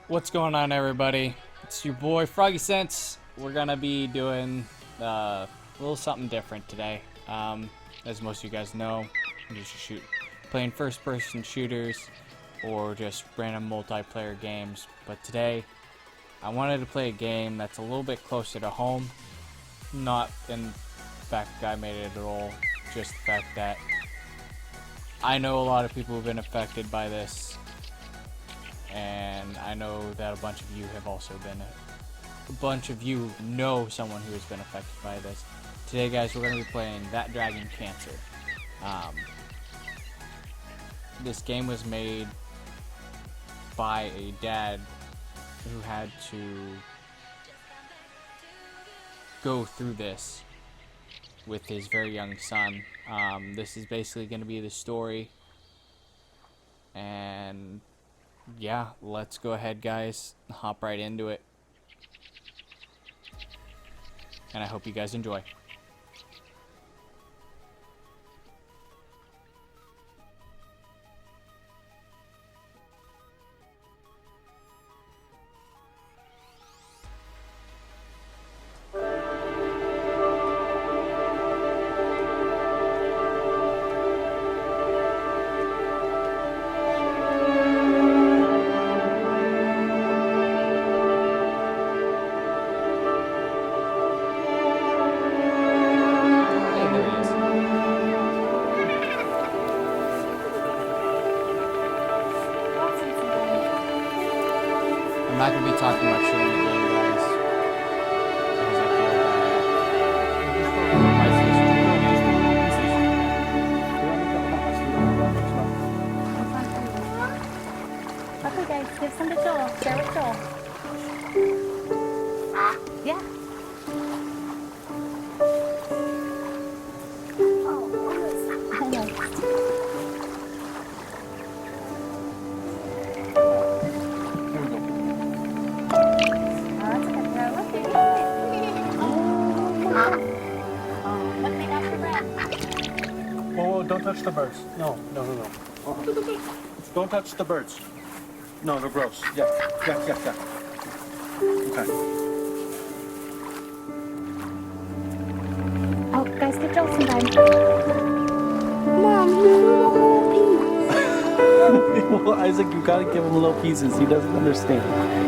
What's going on, everybody? It's your boy Froggy Sense. We're gonna be doing a little something different today. As most of you guys know, I'm just playing first-person shooters or just random multiplayer games. But today, I wanted to play a game that's a little bit closer to home. Not in the fact that I made it at all, just the fact that I know a lot of people who've been affected by this. And I know that a bunch of you have also been, a bunch of you know someone who has been affected by this. Today, guys, we're going to be playing That Dragon Cancer. This game was made by a dad who had to go through this with his very young son. This is basically going to be the story, and yeah, let's go ahead, guys, hop right into it, and I hope you guys enjoy. Hey, there he is. I'm not gonna be talking much shit in the game, guys, because I feel my Okay, guys, give some to Joel. Share with Joel. Yeah. Oh, don't touch the birds. No. Don't touch the birds. No, they're gross. Yeah. Okay. Oh, guys, give Joel some time. Mom, you threw the whole piece. Well, Isaac, you gotta give him little pieces. He doesn't understand.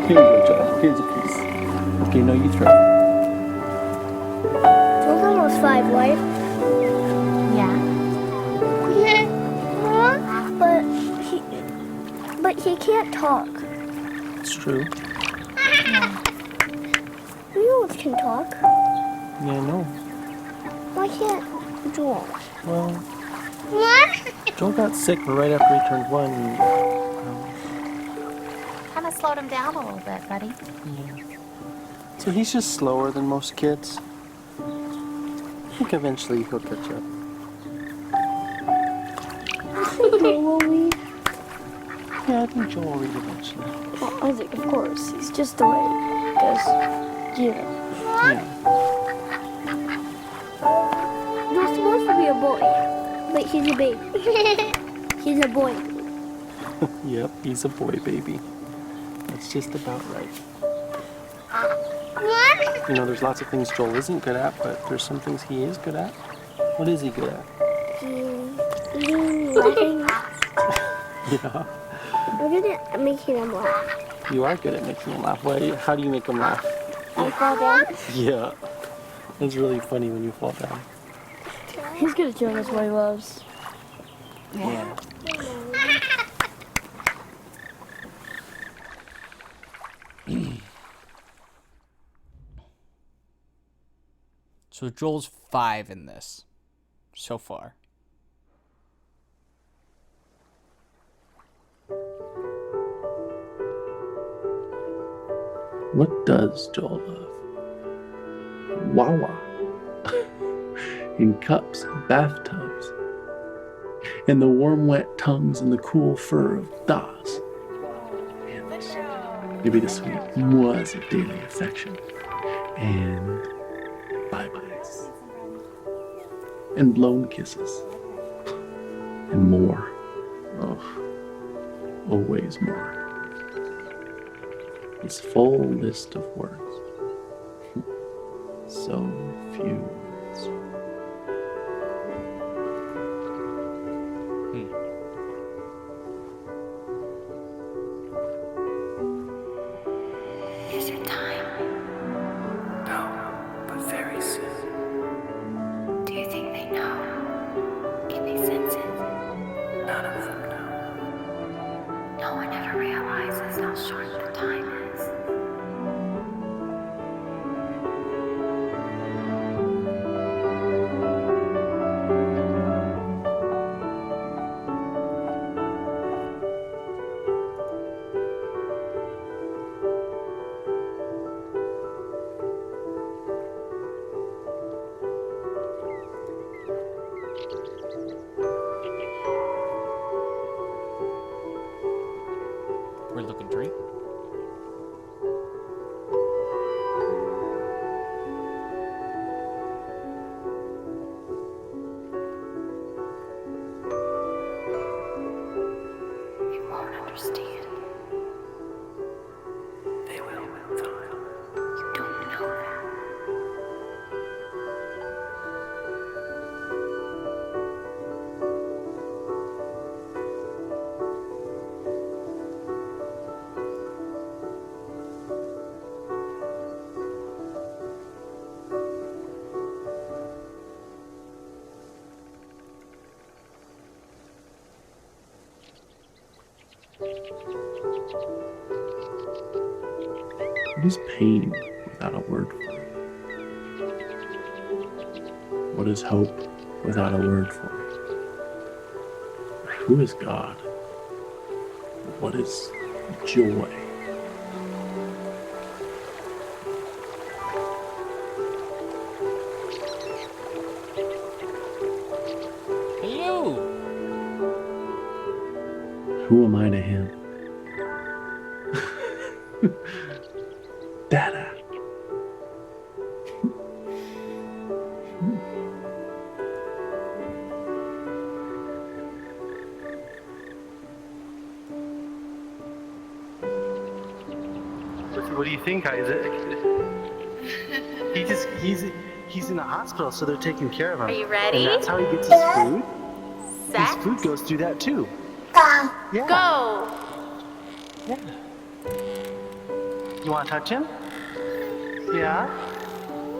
Here you go, Joel. Here's a piece. Okay, no, you throw. Joel's almost 5, right? Yeah. But he can't talk. It's true. Mules can talk. Yeah, I know. Why can't Joel? Well, What? Joel got sick right after he turned 1. Kind of slowed him down a little bit, buddy. Yeah. So he's just slower than most kids. I think eventually he'll catch up. Joel will read. Yeah, I think Joel will read eventually. Well, Isaac, of course. He's just the way. Because, Yeah. You're supposed to be a boy. But he's a baby. He's a boy. Yep, he's a boy baby. That's just about right. What? You know, there's lots of things Joel isn't good at, but there's some things he is good at. What is he good at? Laughing. Yeah. I'm good at making him laugh. You are good at making him laugh. How do you make him laugh? I fall down. Yeah. It's really funny when you fall down. He's good at showing us what he loves. Yeah. So Joel's 5 in this so far. What does Joel love? Wawa. In cups and bathtubs. And the warm, wet tongues and the cool fur of Das. And this maybe the sweet mois of daily affection. And bye-byes. And blown kisses. And more. Oh, always more. His full list of words. So few words. Is it time? No, but very soon. Do you think they know? Can they sense it? None of them know. No one ever realizes how short the time is. We're looking drink. You won't understand. They will with time. You don't know that. What is pain without a word for it? What is hope without a word for it? Who is God? What is joy? Hey, you! Who am I to him? Dada. What do you think, Isaac? He's in the hospital, so they're taking care of him. Are you ready? And that's how he gets his food. Set. His food goes through that too. Yeah. Go! Yeah. You want to touch him? Yeah.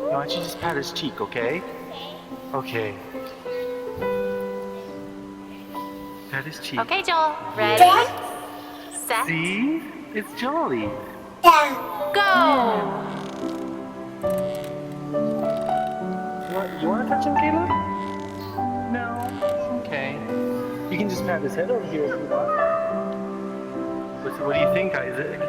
Why don't you just pat his cheek, okay? Okay. Pat his cheek. Okay, Joel. Ready? Set. See? It's Jolly. Go! You want to touch him, Caleb? No. Okay. You can just pat his head over here if you want. What do you think, Isaac?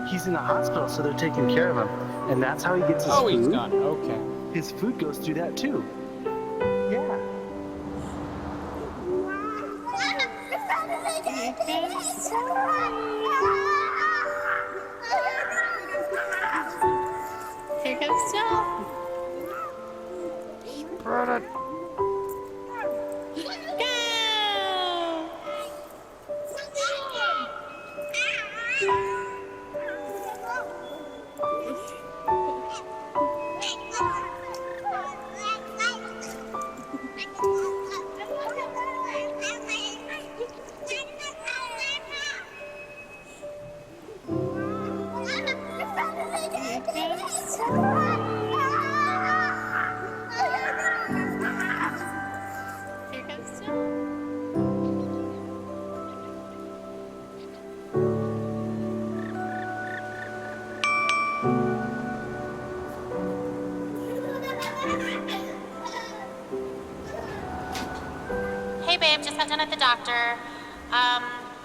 He's in the hospital, so they're taking care of him, and that's how he gets his Oh, food. he's gone. Okay. His food goes through that too. Yeah. Here comes Joel. Spread it. Here comes Joel. Hey babe, just got done at the doctor.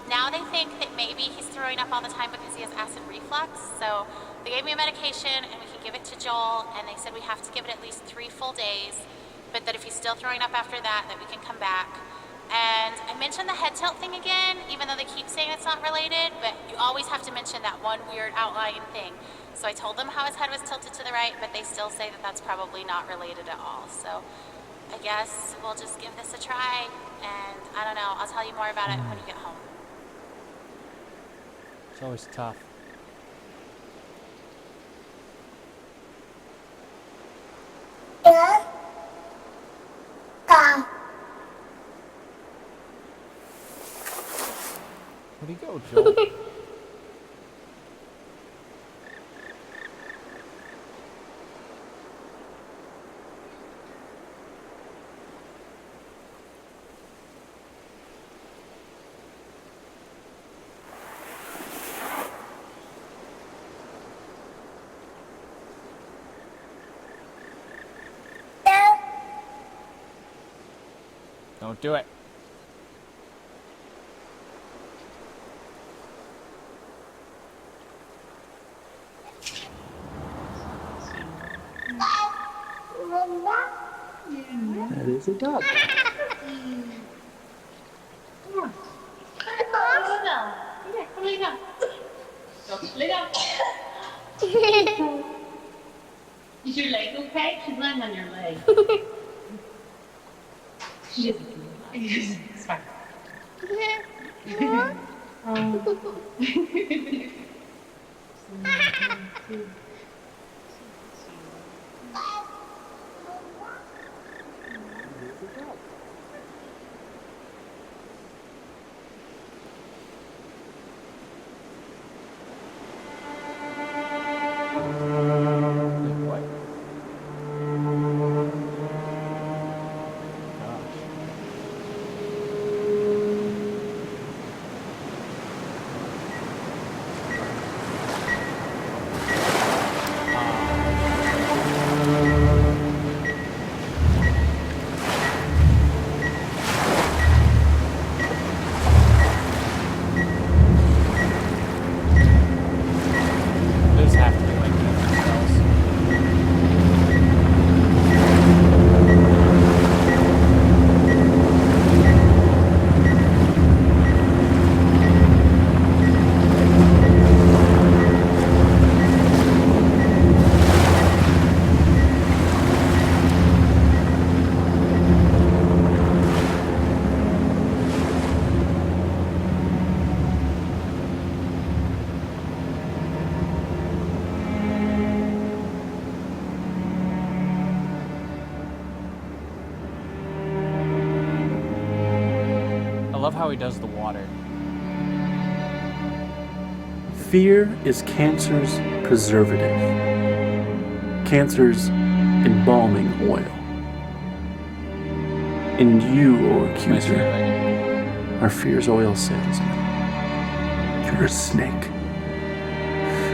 Now they think that maybe he's throwing up all the time because he has acid reflux. So they gave me a medication and we can give it to Joel, and they said we have to give it at least 3 full days, but that if he's still throwing up after that we can come back. And I mentioned the head tilt thing again, even though they keep saying it's not related, but you always have to mention that one weird outlying thing. So I told them how his head was tilted to the right, but they still say that that's probably not related at all. So I guess we'll just give this a try, and I don't know, I'll tell you more about it when you get home. It's always tough. Where'd he go, Joel? Don't do it. That is a duck. Is your leg okay? She's laying on your leg. She isn't. It's fine. Wait, what? Gosh. Those have to be like themselves. I love how he does the water. Fear is cancer's preservative, cancer's embalming oil. And you, O Nice accuser, handwriting. are fear's oil salesman. You're a snake,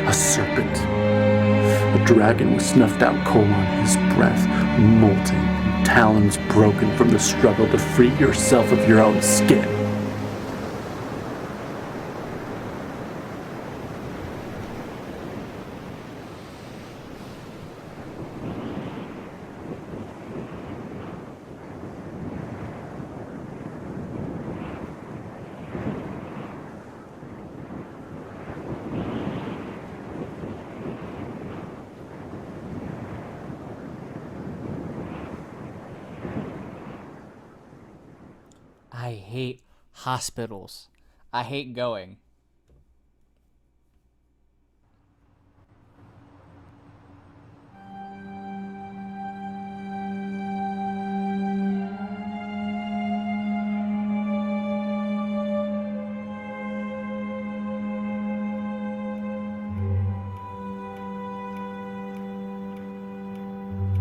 a serpent, a dragon with snuffed out coal on his breath, molting, talons broken from the struggle to free yourself of your own skin. I hate hospitals. I hate going.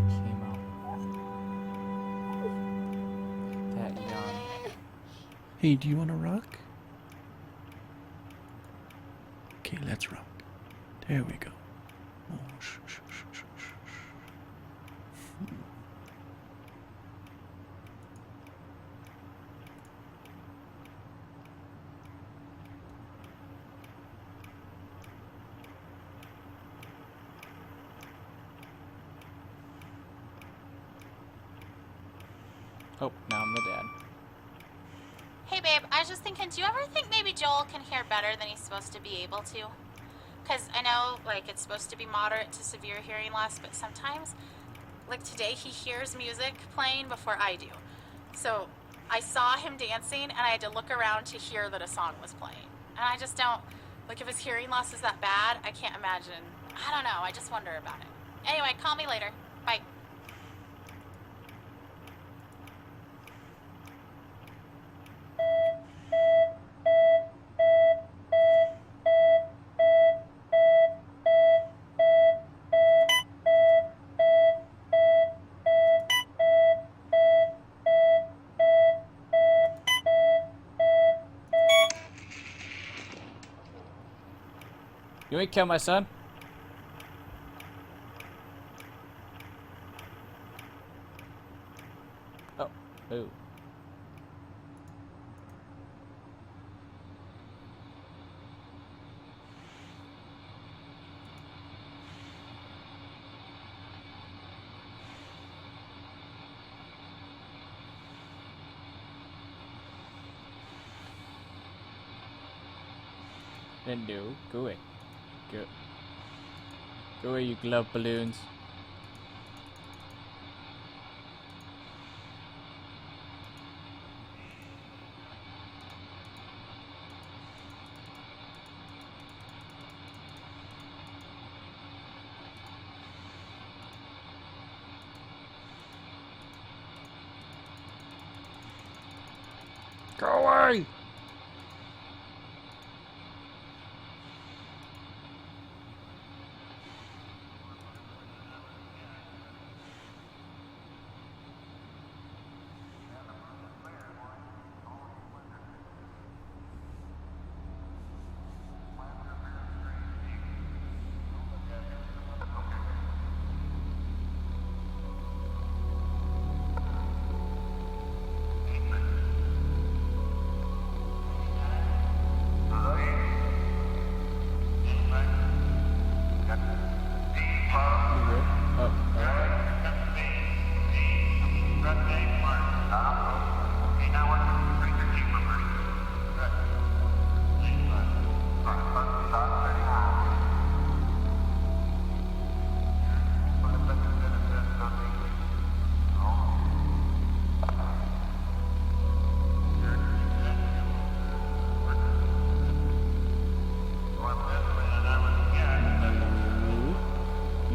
Chemo. That young. Hey, do you want to rock? Okay, let's rock. There we go. Oh, shh, shh, shh, shh, shh, shh. Oh, now I'm the dad. Hey babe, I was just thinking, do you ever think maybe Joel can hear better than he's supposed to be able to? Because I know, like, it's supposed to be moderate to severe hearing loss, but sometimes, like today, he hears music playing before I do. So I saw him dancing, and I had to look around to hear that a song was playing. And I just don't, Like, if his hearing loss is that bad, I can't imagine. I don't know, I just wonder about it. Anyway, call me later. Bye. You ain't kill my son. Oh, ooh. Then do. Go away. Go. Go away, you glove balloons. Go away!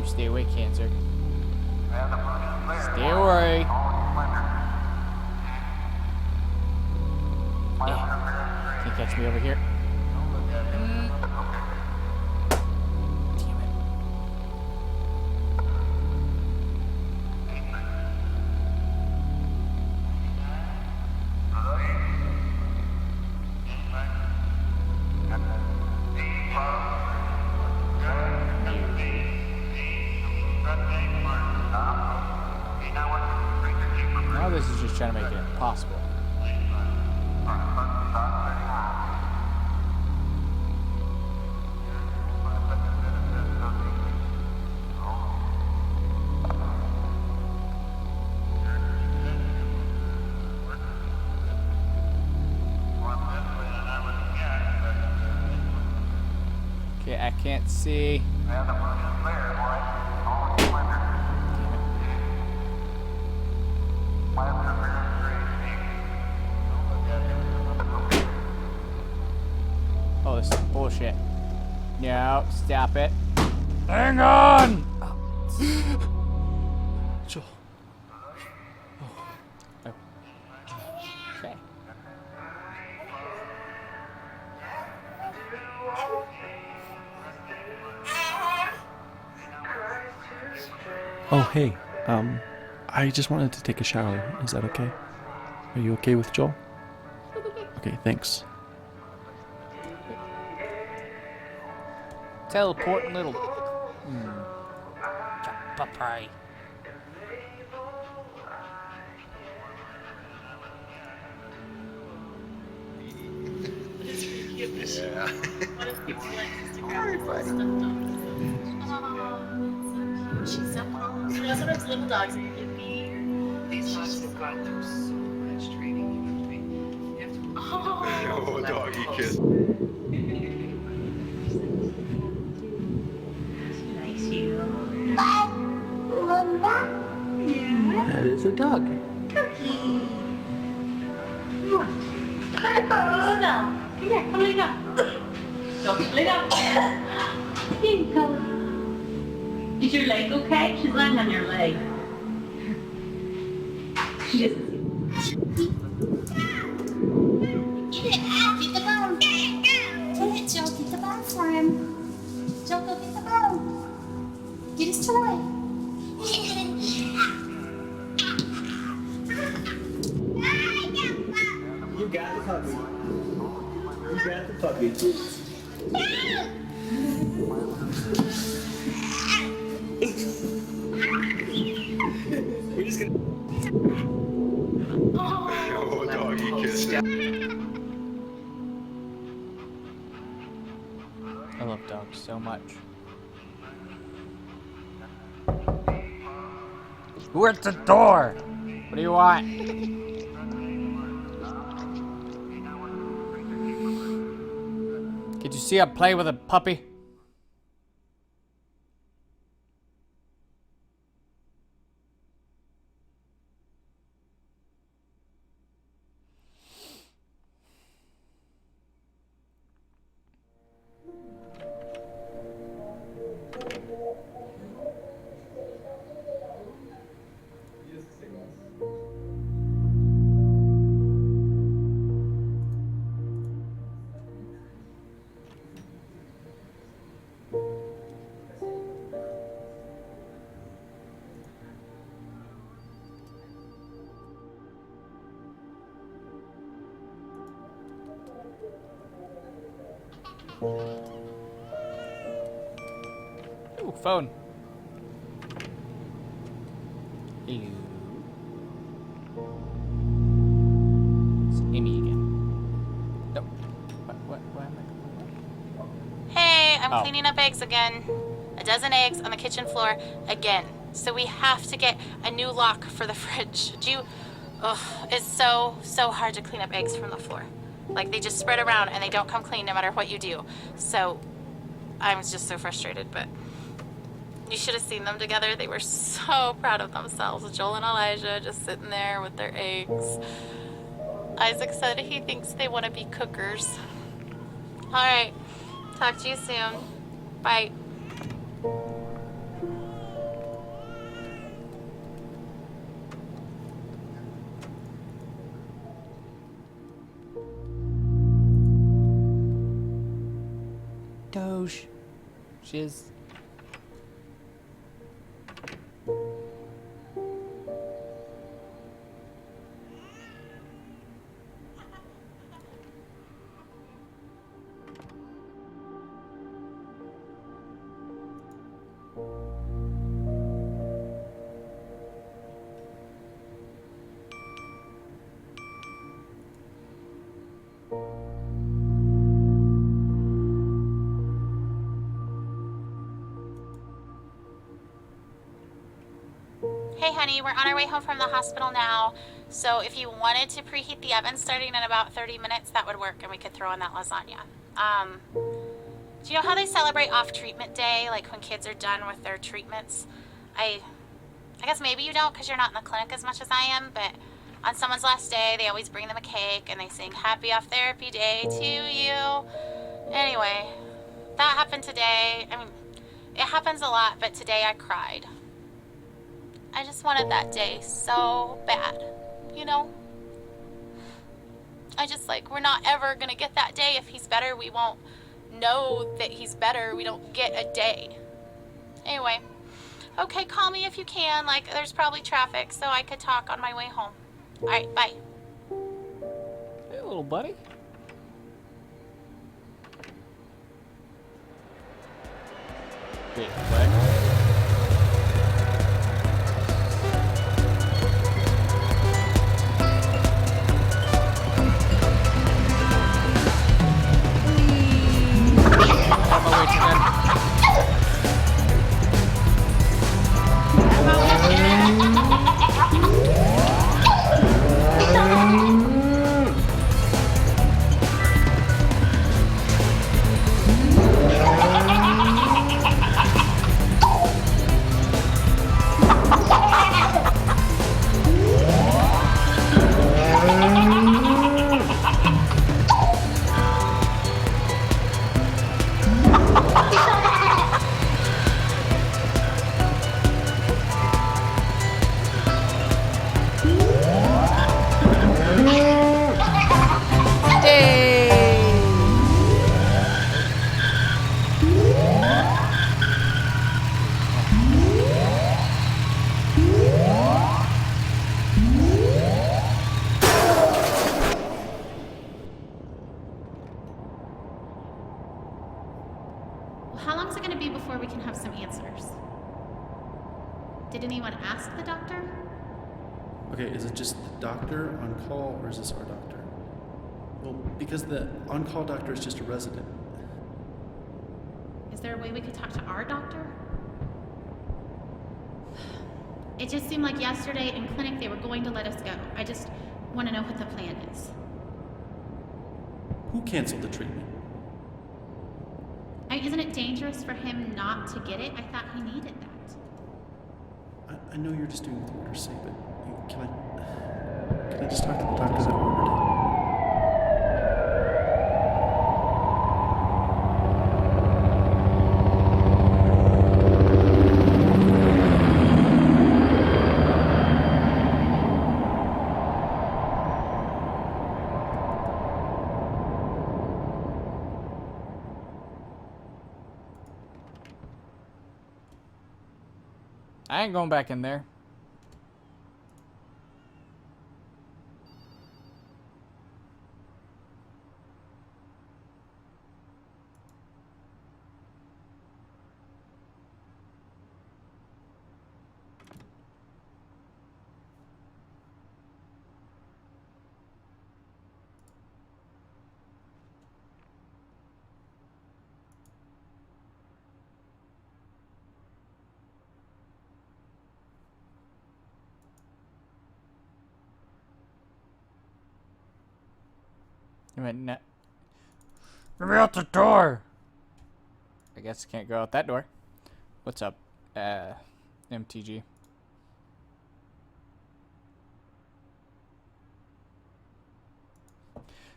Stay away, Cancer. Stay away. Yeah. Can't catch me over here. Damn it. Now this is just trying to make it impossible. Okay, I can't see. Oh, this is bullshit. No, stop it. Hang on! Joel. Oh. Okay. Oh, hey. I just wanted to take a shower. Is that okay? Are you okay with Joel? Okay, thanks. Teleporting little. Pie. She's so calm. You know, sometimes little dogs can be. These dogs have gone through so much training. You have to. Oh, doggy kiss. Nice you. That is a dog. Cookie. Come on. Come on, now. Come here. Come lay down. Don't lay down. Here you go. Is your leg okay? She's laying on your leg. She is. Get the bone. Get it, Joe. Get the bone for him. Joe, go get the bone. Get his toy. You got the puppy. You got the puppy. We're just gonna. Oh, doggy kiss. I love dogs so much. Who at the door? What do you want? Could you see I play with a puppy? Ooh, phone. Hello. It's Amy again. Nope. Why am I? Hey, I'm Oh. cleaning up eggs again. A dozen eggs on the kitchen floor again. So we have to get a new lock for the fridge. It's so hard to clean up eggs from the floor. Like, they just spread around and they don't come clean no matter what you do. So I was just so frustrated, but you should have seen them together. They were so proud of themselves. Joel and Elijah just sitting there with their eggs. Isaac said he thinks they want to be cookers. All right. Talk to you soon. Bye. Doge. Shiz. Hey honey, we're on our way home from the hospital now. So if you wanted to preheat the oven starting in about 30 minutes, that would work and we could throw on that lasagna. Do you know how they celebrate off treatment day, like when kids are done with their treatments? I guess maybe you don't because you're not in the clinic as much as I am, but on someone's last day, they always bring them a cake and they sing happy off therapy day to you. Anyway, that happened today. I mean, it happens a lot, but today I cried. I just wanted that day so bad, you know? We're not ever gonna get that day. If he's better, we won't know that he's better. We don't get a day. Anyway, okay, call me if you can. Like, there's probably traffic, so I could talk on my way home. All right, bye. Hey, little buddy. Wait, what? be before we can have some answers. Did anyone ask the doctor? Okay, is it just the doctor on call, or is this our doctor? Well, because the on-call doctor is just a resident. Is there a way we could talk to our doctor? It just seemed like yesterday in clinic they were going to let us go. I just want to know what the plan is. Who canceled the treatment? Isn't it dangerous for him not to get it? I thought he needed that. I know you're just doing what the orders say, but can I just talk to the doctor that ordered it? I ain't going back in there. You went net. Let me out the door! I guess I can't go out that door. What's up, MTG?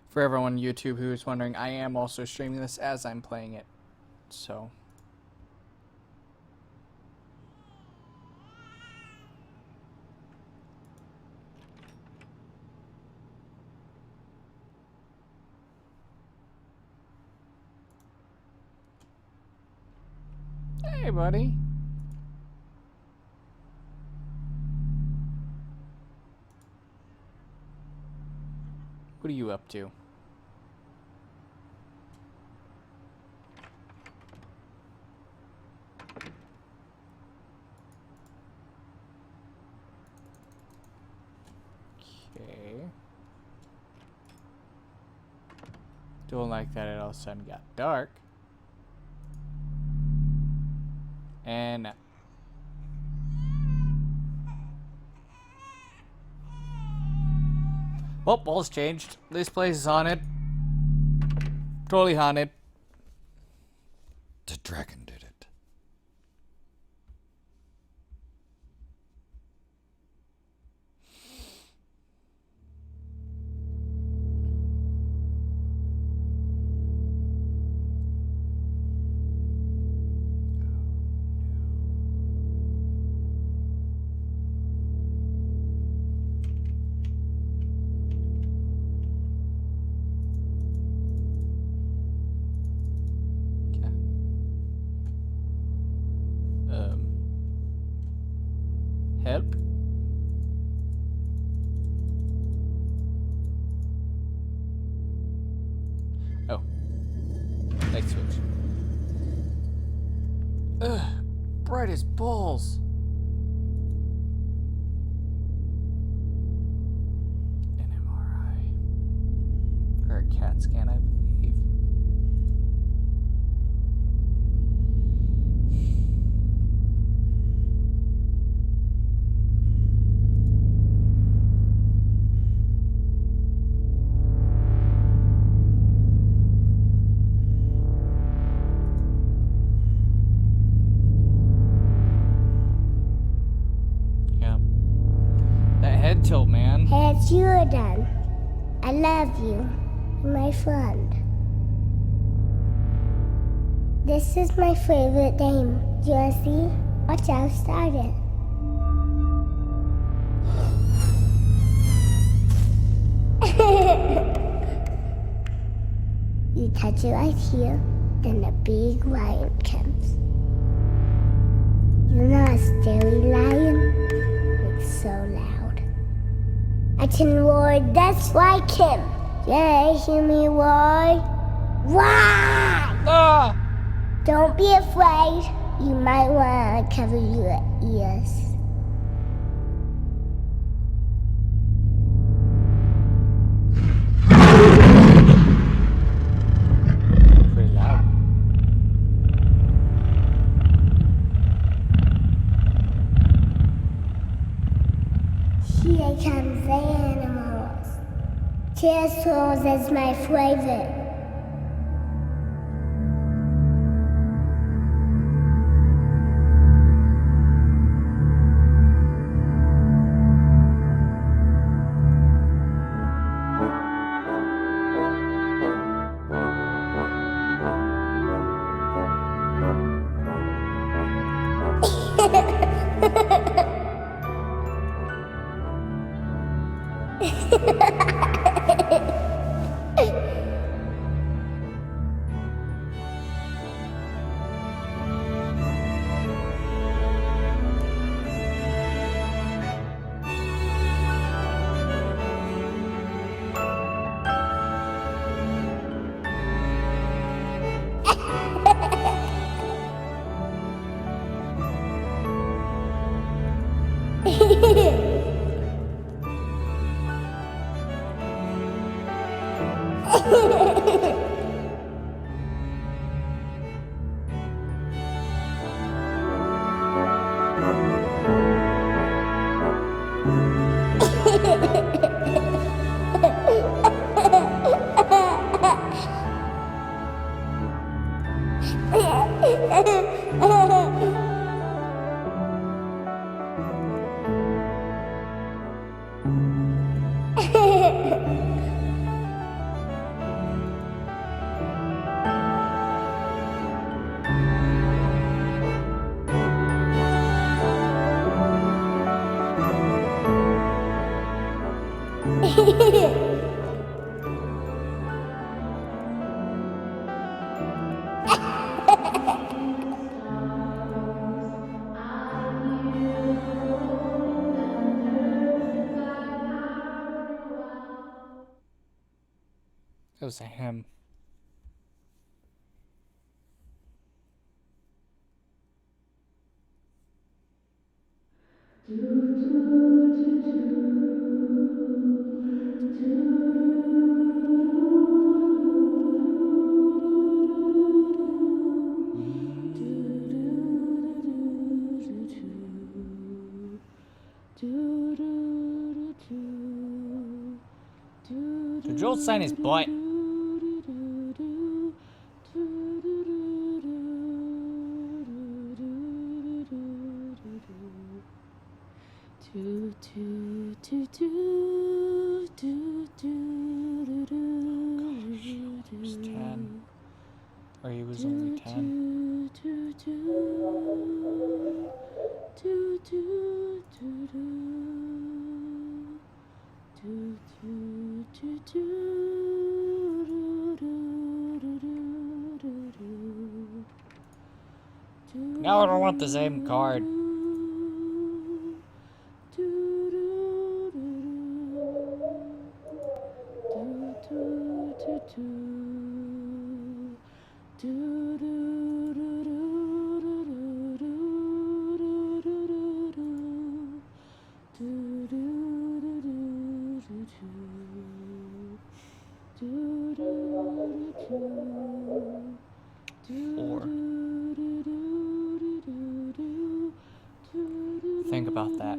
For everyone on YouTube who is wondering, I am also streaming this as I'm playing it. So... Hey, buddy. What are you up to? Okay. Don't like that it all of a sudden got dark. And well, ball's changed. This place is haunted. Totally haunted. The dragon did it. Help. Oh. Light switch. Ugh. Bright as balls. An MRI. Or a CAT scan, I believe. Tilt, man. Hey, it's you again. I love you, my friend. This is my favorite game. Do you want to see? Watch out, started. You touch it right here, then the big lion comes. You know a scary lion? It's so loud. I can roar just like him. Yeah, hear me roar? Wah! Ah! Don't be afraid. You might want to cover your ears. Pretty loud. Here comes the animals. Pterosaurs is my favorite. It was a hymn. Did Joel sign his butt? He was 10. Or he was only 10. Now I don't want the same card. Four. Think about that.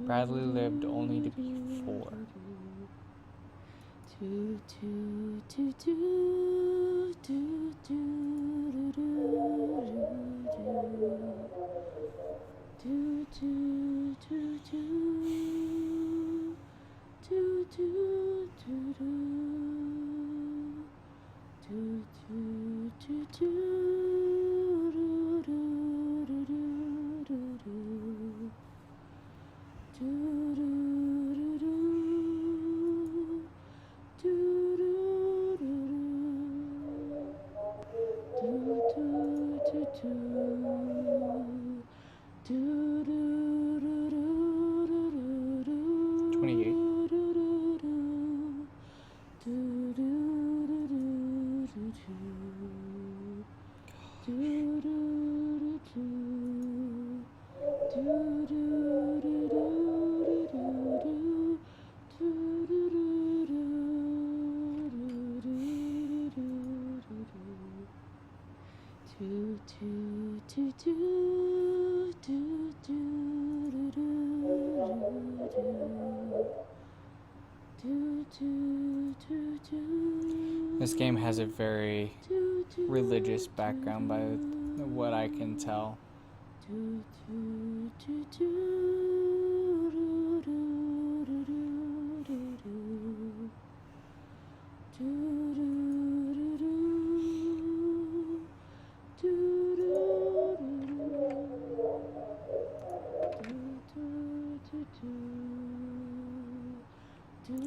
Bradley lived only to be 4. This game has a very religious background by what I can tell.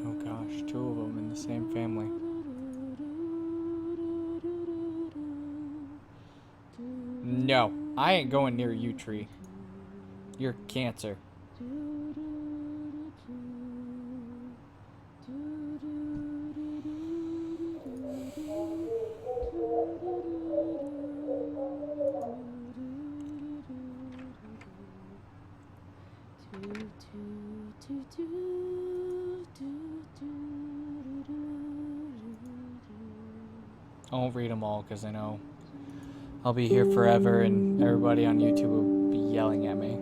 Oh gosh, two of them in the same family. No, I ain't going near you, tree. You're cancer. I won't read them all because I know I'll be here forever and everybody on YouTube will be yelling at me.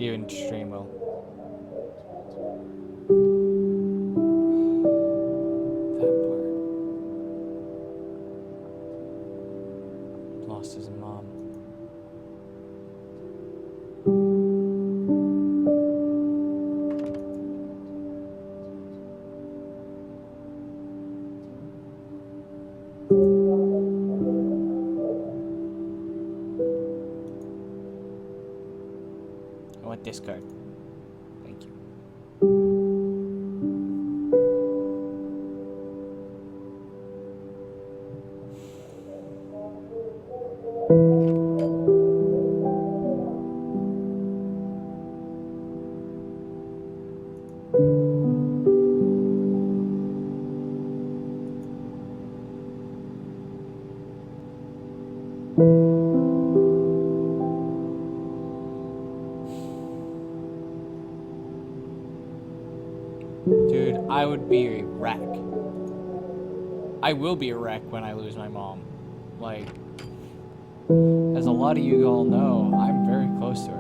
Even stream will. That part. Lost his mom. I want this card. Thank you. Dude, I would be a wreck. I will be a wreck when I lose my mom. Like, as a lot of you all know, I'm very close to her.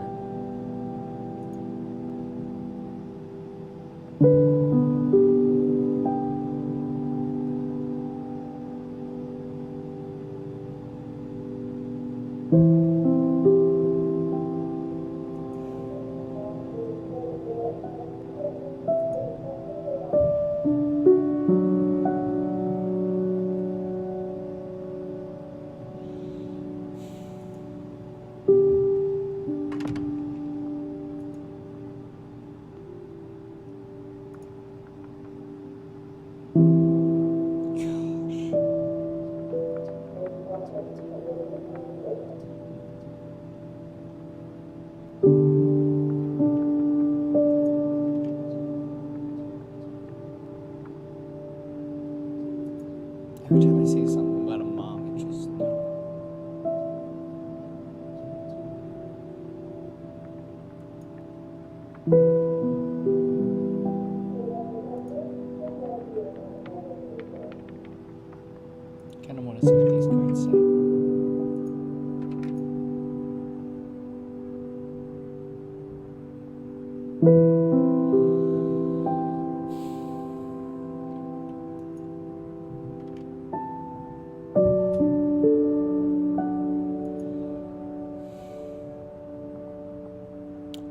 Every time I see something about a mom, it just no. Kind of want to see what these cards say.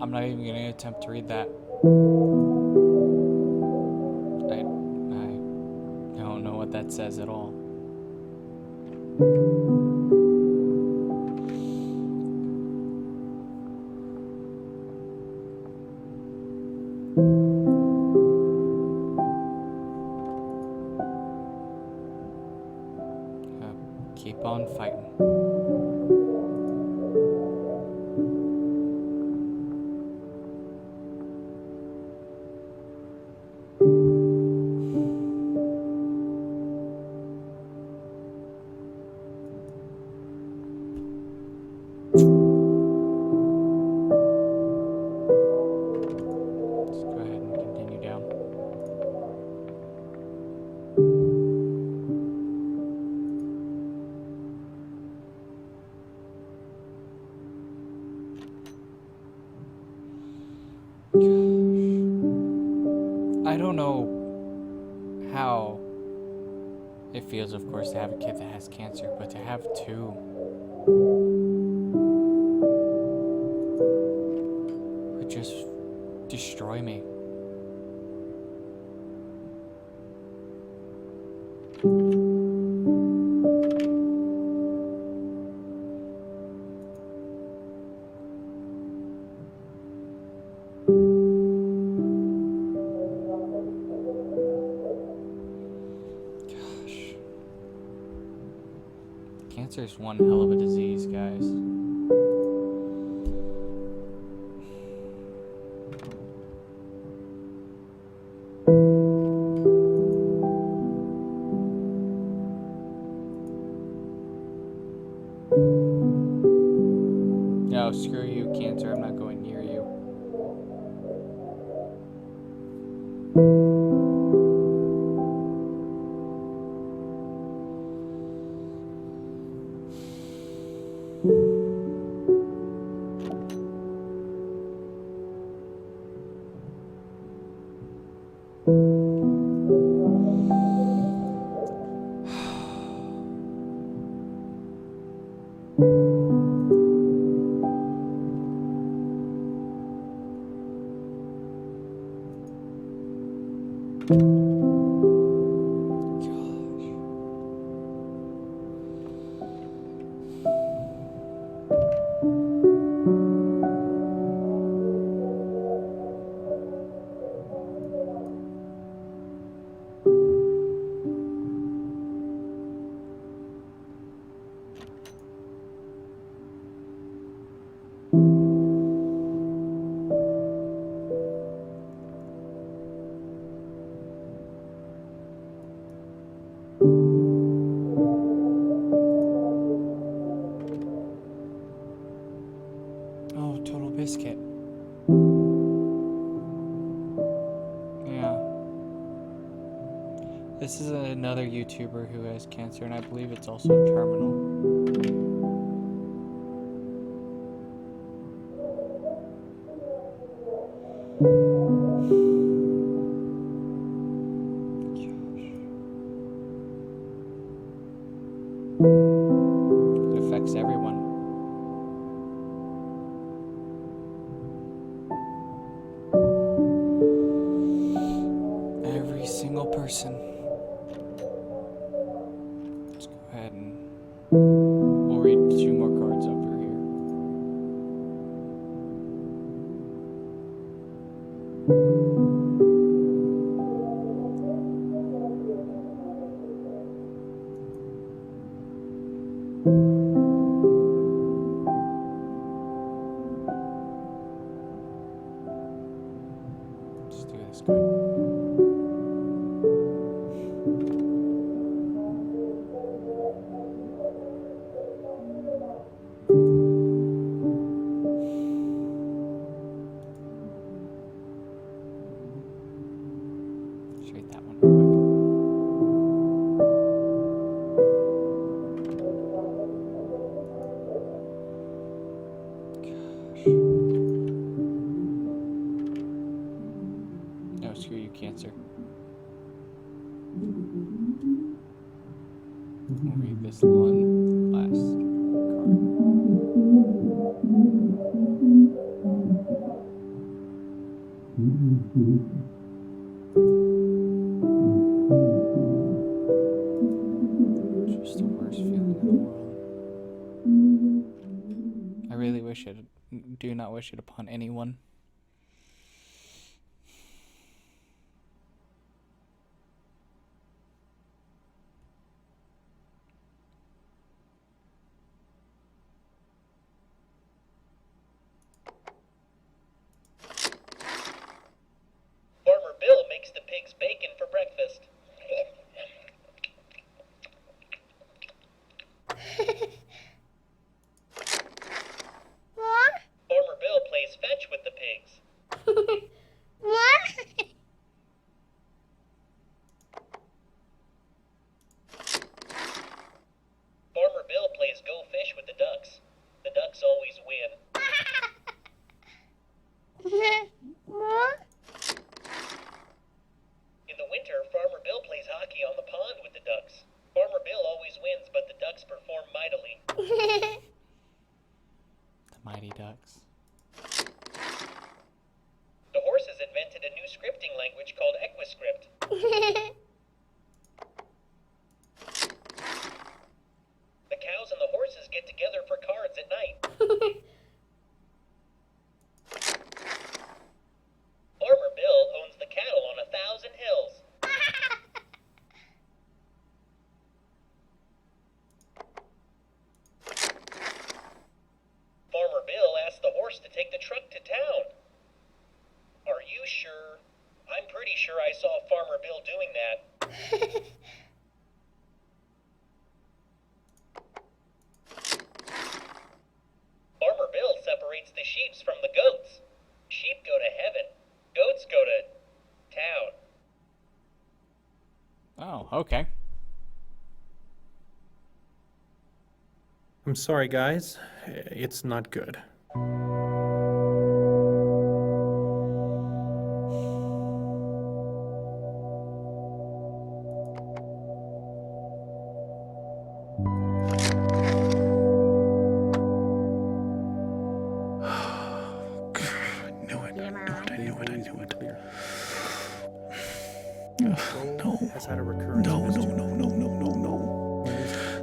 I'm not even gonna attempt to read that. I don't know what that says at all. Keep on fighting. Let's go ahead and continue down. how it feels, of course, to have a kid that has cancer, but to have two would just destroy me. Gosh. Cancer is one hell of a disease, guys. No, screw you, cancer. I'm not going near you. Oh, Total Biscuit. Yeah. This is another YouTuber who has cancer, and I believe it's also terminal. It affects everyone. Every single person. Let's go ahead and we'll read 2 more cards over here. Let's do this card. Let's read that one real quick. Gosh. No, screw you, cancer. We'll read this one last card. Just the worst feeling in the world. I really wish it. Do not wish it upon anyone. Farmer Bill makes the pigs bacon for breakfast. What? Farmer Bill plays fetch with the pigs. What? Farmer Bill plays go fish with the ducks. The ducks always win. What? In the winter, Farmer Bill plays hockey on the pond with the ducks. Farmer Bill always wins, but the ducks perform mightily. The Mighty Ducks. The horses invented a new scripting language called Equiscript. The cows and the horses get together for cards at night. Farmer Bill owns the cattle on 1,000 hills. Farmer Bill asked the horse to take the truck to town. Are you sure? I'm pretty sure I saw Farmer Bill doing that. Farmer Bill separates the sheeps from the goats. Sheep go to heaven. Goats go to town. Oh, okay. I'm sorry, guys. It's not good. No.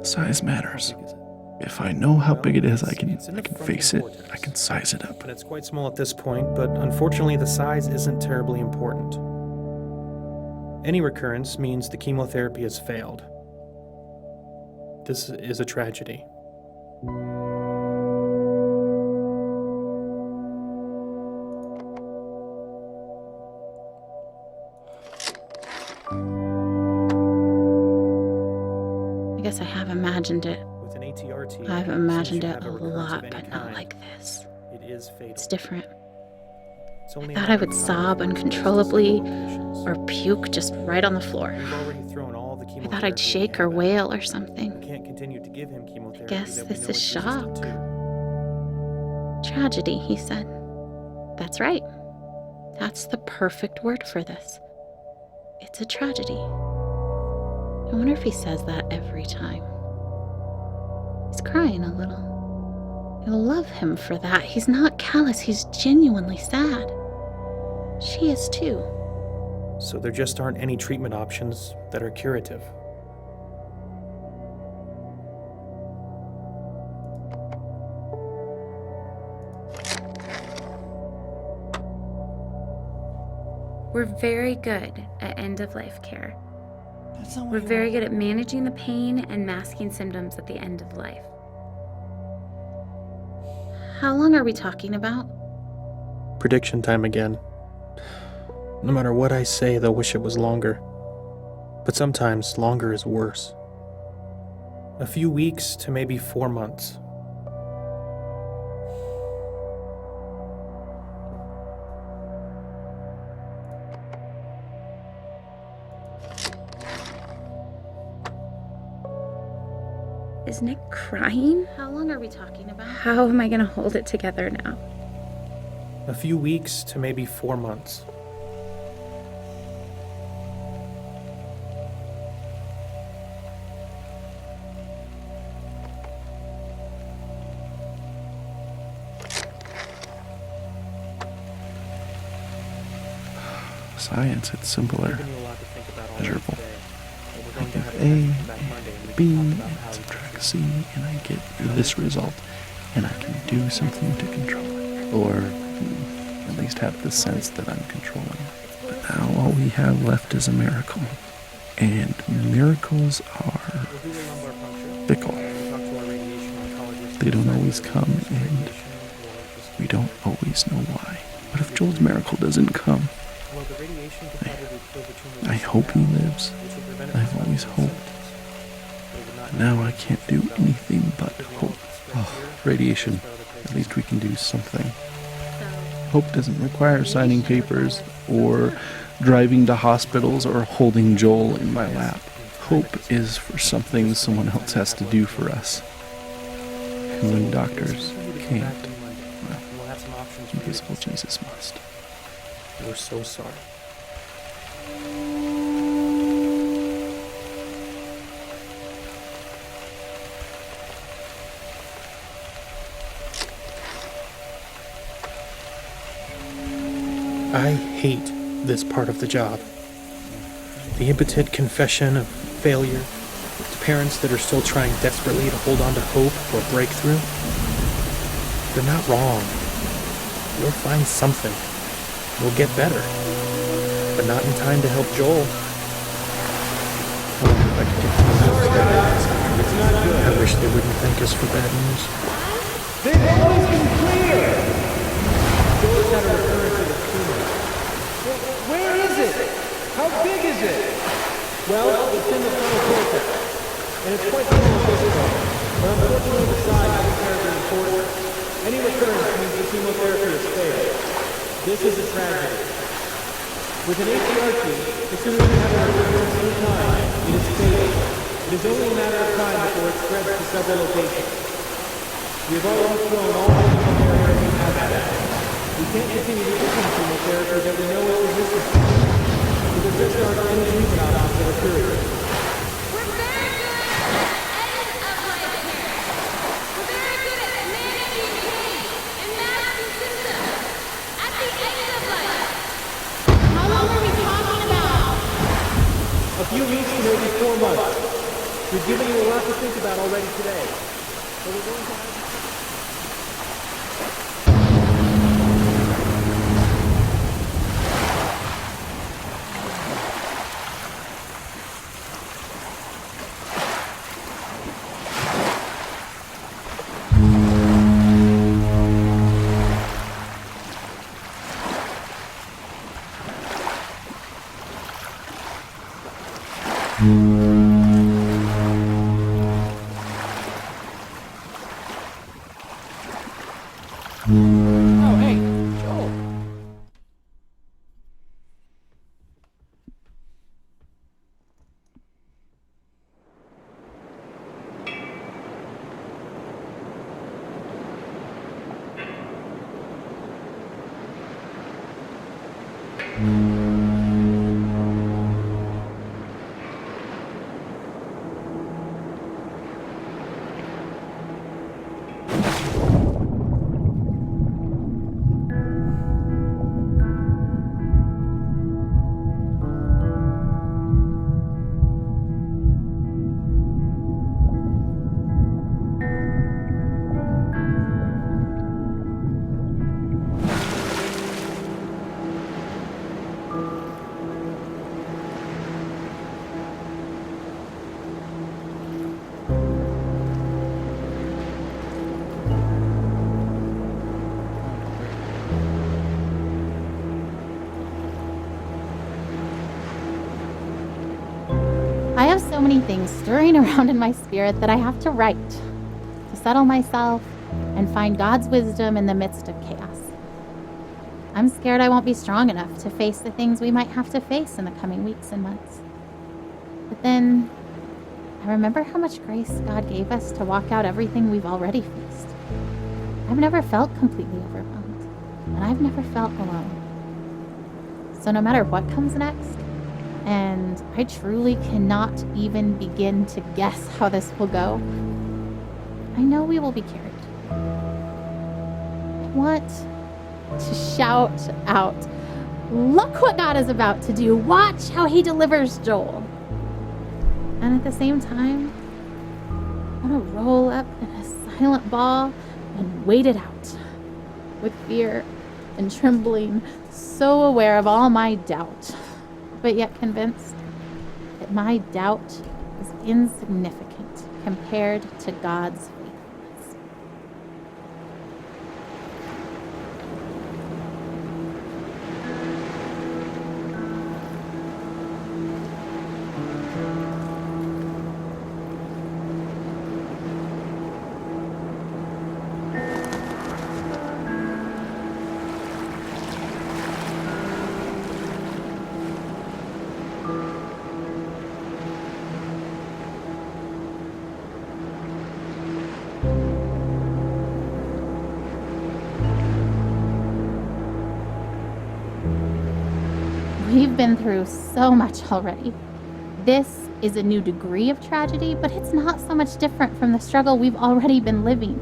Size matters. If I know how big it is, I can face it. I can size it up. And it's quite small at this point, but unfortunately the size isn't terribly important. Any recurrence means the chemotherapy has failed. This is a tragedy. I guess I have imagined it. With an ATRT, I've imagined since you it have a recurrence lot, of any but not kind, like this. It is fatal. It's different. It's I only thought a I matter would of time sob before uncontrollably conditions. or puke just right on the floor. We've already thrown all the I chemotherapy thought I'd we shake can or back. wail or We something. can't continue to give him chemotherapy guess that we this know is he's resistant shock. to. Tragedy, he said. That's right. That's the perfect word for this. It's a tragedy. I wonder if he says that every time. He's crying a little. I love him for that. He's not callous, he's genuinely sad. She is too. So there just aren't any treatment options that are curative. We're very good at end-of-life care. We're very good at managing the pain and masking symptoms at the end of life. How long are we talking about? Prediction time again. No matter what I say, they'll wish it was longer. But sometimes longer is worse. A few weeks to maybe 4 months. Is Nick crying? How long are we talking about? How am I gonna hold it together now? A few weeks to maybe 4 months. Science, it's simpler. Given you a lot to think about all Measurable. day, but we're I going to get have A, to come back Monday and we B, can and talk about how we subtract C, and I get this result, and I can do something to control it. Or at least have the sense that I'm controlling it. But now all we have left is a miracle. And miracles are We'll do a lumbar puncture. fickle. We'll talk to our radiation oncologist. They don't always come, and Radiation or just- we don't always know why. What if Joel's miracle doesn't come? Well, the radiation could probably kill the tumor I hope he lives. which would prevent it I've from always spreading hoped. But it would not Now I can't do anything but Because we know hope. if it's spread Oh, here, radiation. it's spread other places. At least we can do something. So, Hope doesn't require signing papers or driving to hospitals or holding Joel in my lap. Hope is for something someone else has to do for us. And when doctors can't, well, We'll have some options for you. invisible Jesus must. We're so sorry. I hate this part of the job. The impotent confession of failure to parents that are still trying desperately to hold on to hope or breakthrough. They're not wrong. We'll find something. We'll get better. But not in time to help Joel. I wonder if I could get I wish they wouldn't thank us for bad news. They've always been clear! Joel's had a recurrence of the tumor. Where is it? How big is it? Well, it's in the frontal cortex, and it's quite small at this point. But unfortunately, the size is terribly important. Any recurrence means the chemotherapy has failed. This is a tragedy. With an ATRT, as soon as you have a recurrence any time, it is fatal. It is only a matter of time before it spreads to several locations. We have already thrown all the chemotherapy we have at it. We can't continue to give them chemotherapy that we know is resistant to, because there aren't any treatment options that are curative. We're very good at end of life care. We're very good at managing pain and masking symptoms at the end of life. How long are we talking about? A few weeks to maybe 4 months. We've given you a lot to think about already today. But we're going to have... Oh, hey, Joel. I have so many things stirring around in my spirit that I have to write to settle myself and find God's wisdom in the midst of chaos. I'm scared I won't be strong enough to face the things we might have to face in the coming weeks and months. But then I remember how much grace God gave us to walk out everything we've already faced. I've never felt completely overwhelmed, and I've never felt alone. So no matter what comes next, and I truly cannot even begin to guess how this will go, I know we will be carried. I want to shout out, look what God is about to do. Watch how he delivers Joel. And at the same time, I want to roll up in a silent ball and wait it out with fear and trembling, so aware of all my doubt, but yet convinced that my doubt is insignificant compared to God's faithfulness. We've been through so much already. This is a new degree of tragedy, but it's not so much different from the struggle we've already been living.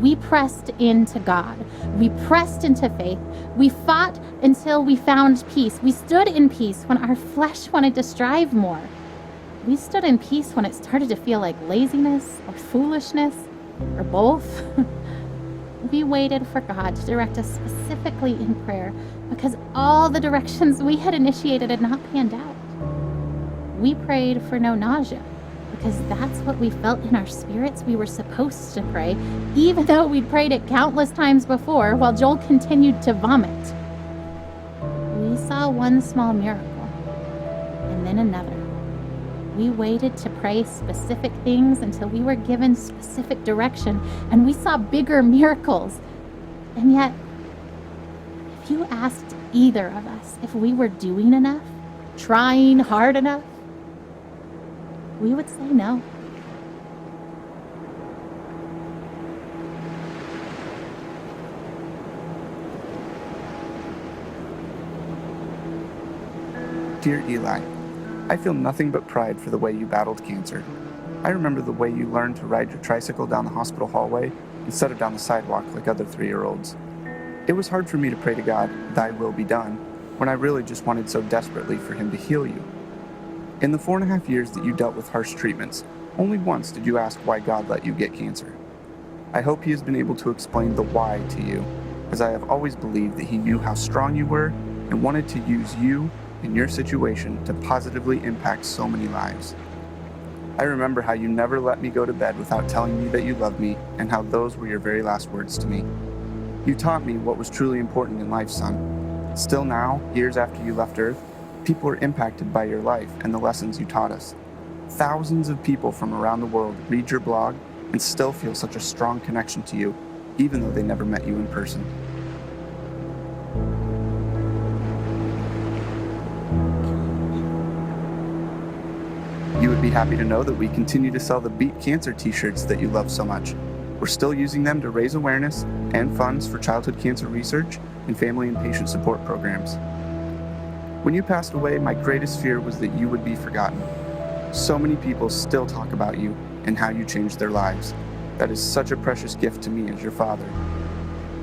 We pressed into God. We pressed into faith. We fought until we found peace. We stood in peace when our flesh wanted to strive more. We stood in peace when it started to feel like laziness or foolishness or both. We waited for God to direct us specifically in prayer because all the directions we had initiated had not panned out. We prayed for no nausea because that's what we felt in our spirits we were supposed to pray, even though we'd prayed it countless times before while Joel continued to vomit. We saw one small miracle and then another. We waited to pray specific things until we were given specific direction, and we saw bigger miracles. And yet, if you asked either of us if we were doing enough, trying hard enough, we would say no. Dear Eli, I feel nothing but pride for the way you battled cancer. I remember the way you learned to ride your tricycle down the hospital hallway instead of down the sidewalk like other 3-year-olds. It was hard for me to pray to God, "Thy will be done," when I really just wanted so desperately for Him to heal you. In the 4.5 years that you dealt with harsh treatments, only once did you ask why God let you get cancer. I hope He has been able to explain the why to you, as I have always believed that He knew how strong you were and wanted to use you in your situation to positively impact so many lives. I remember how you never let me go to bed without telling me that you loved me and how those were your very last words to me. You taught me what was truly important in life, son. Still now, years after you left Earth, people are impacted by your life and the lessons you taught us. Thousands of people from around the world read your blog and still feel such a strong connection to you, even though they never met you in person. You would be happy to know that we continue to sell the Beat Cancer t-shirts that you love so much. We're still using them to raise awareness and funds for childhood cancer research and family and patient support programs. When you passed away, my greatest fear was that you would be forgotten. So many people still talk about you and how you changed their lives. That is such a precious gift to me as your father.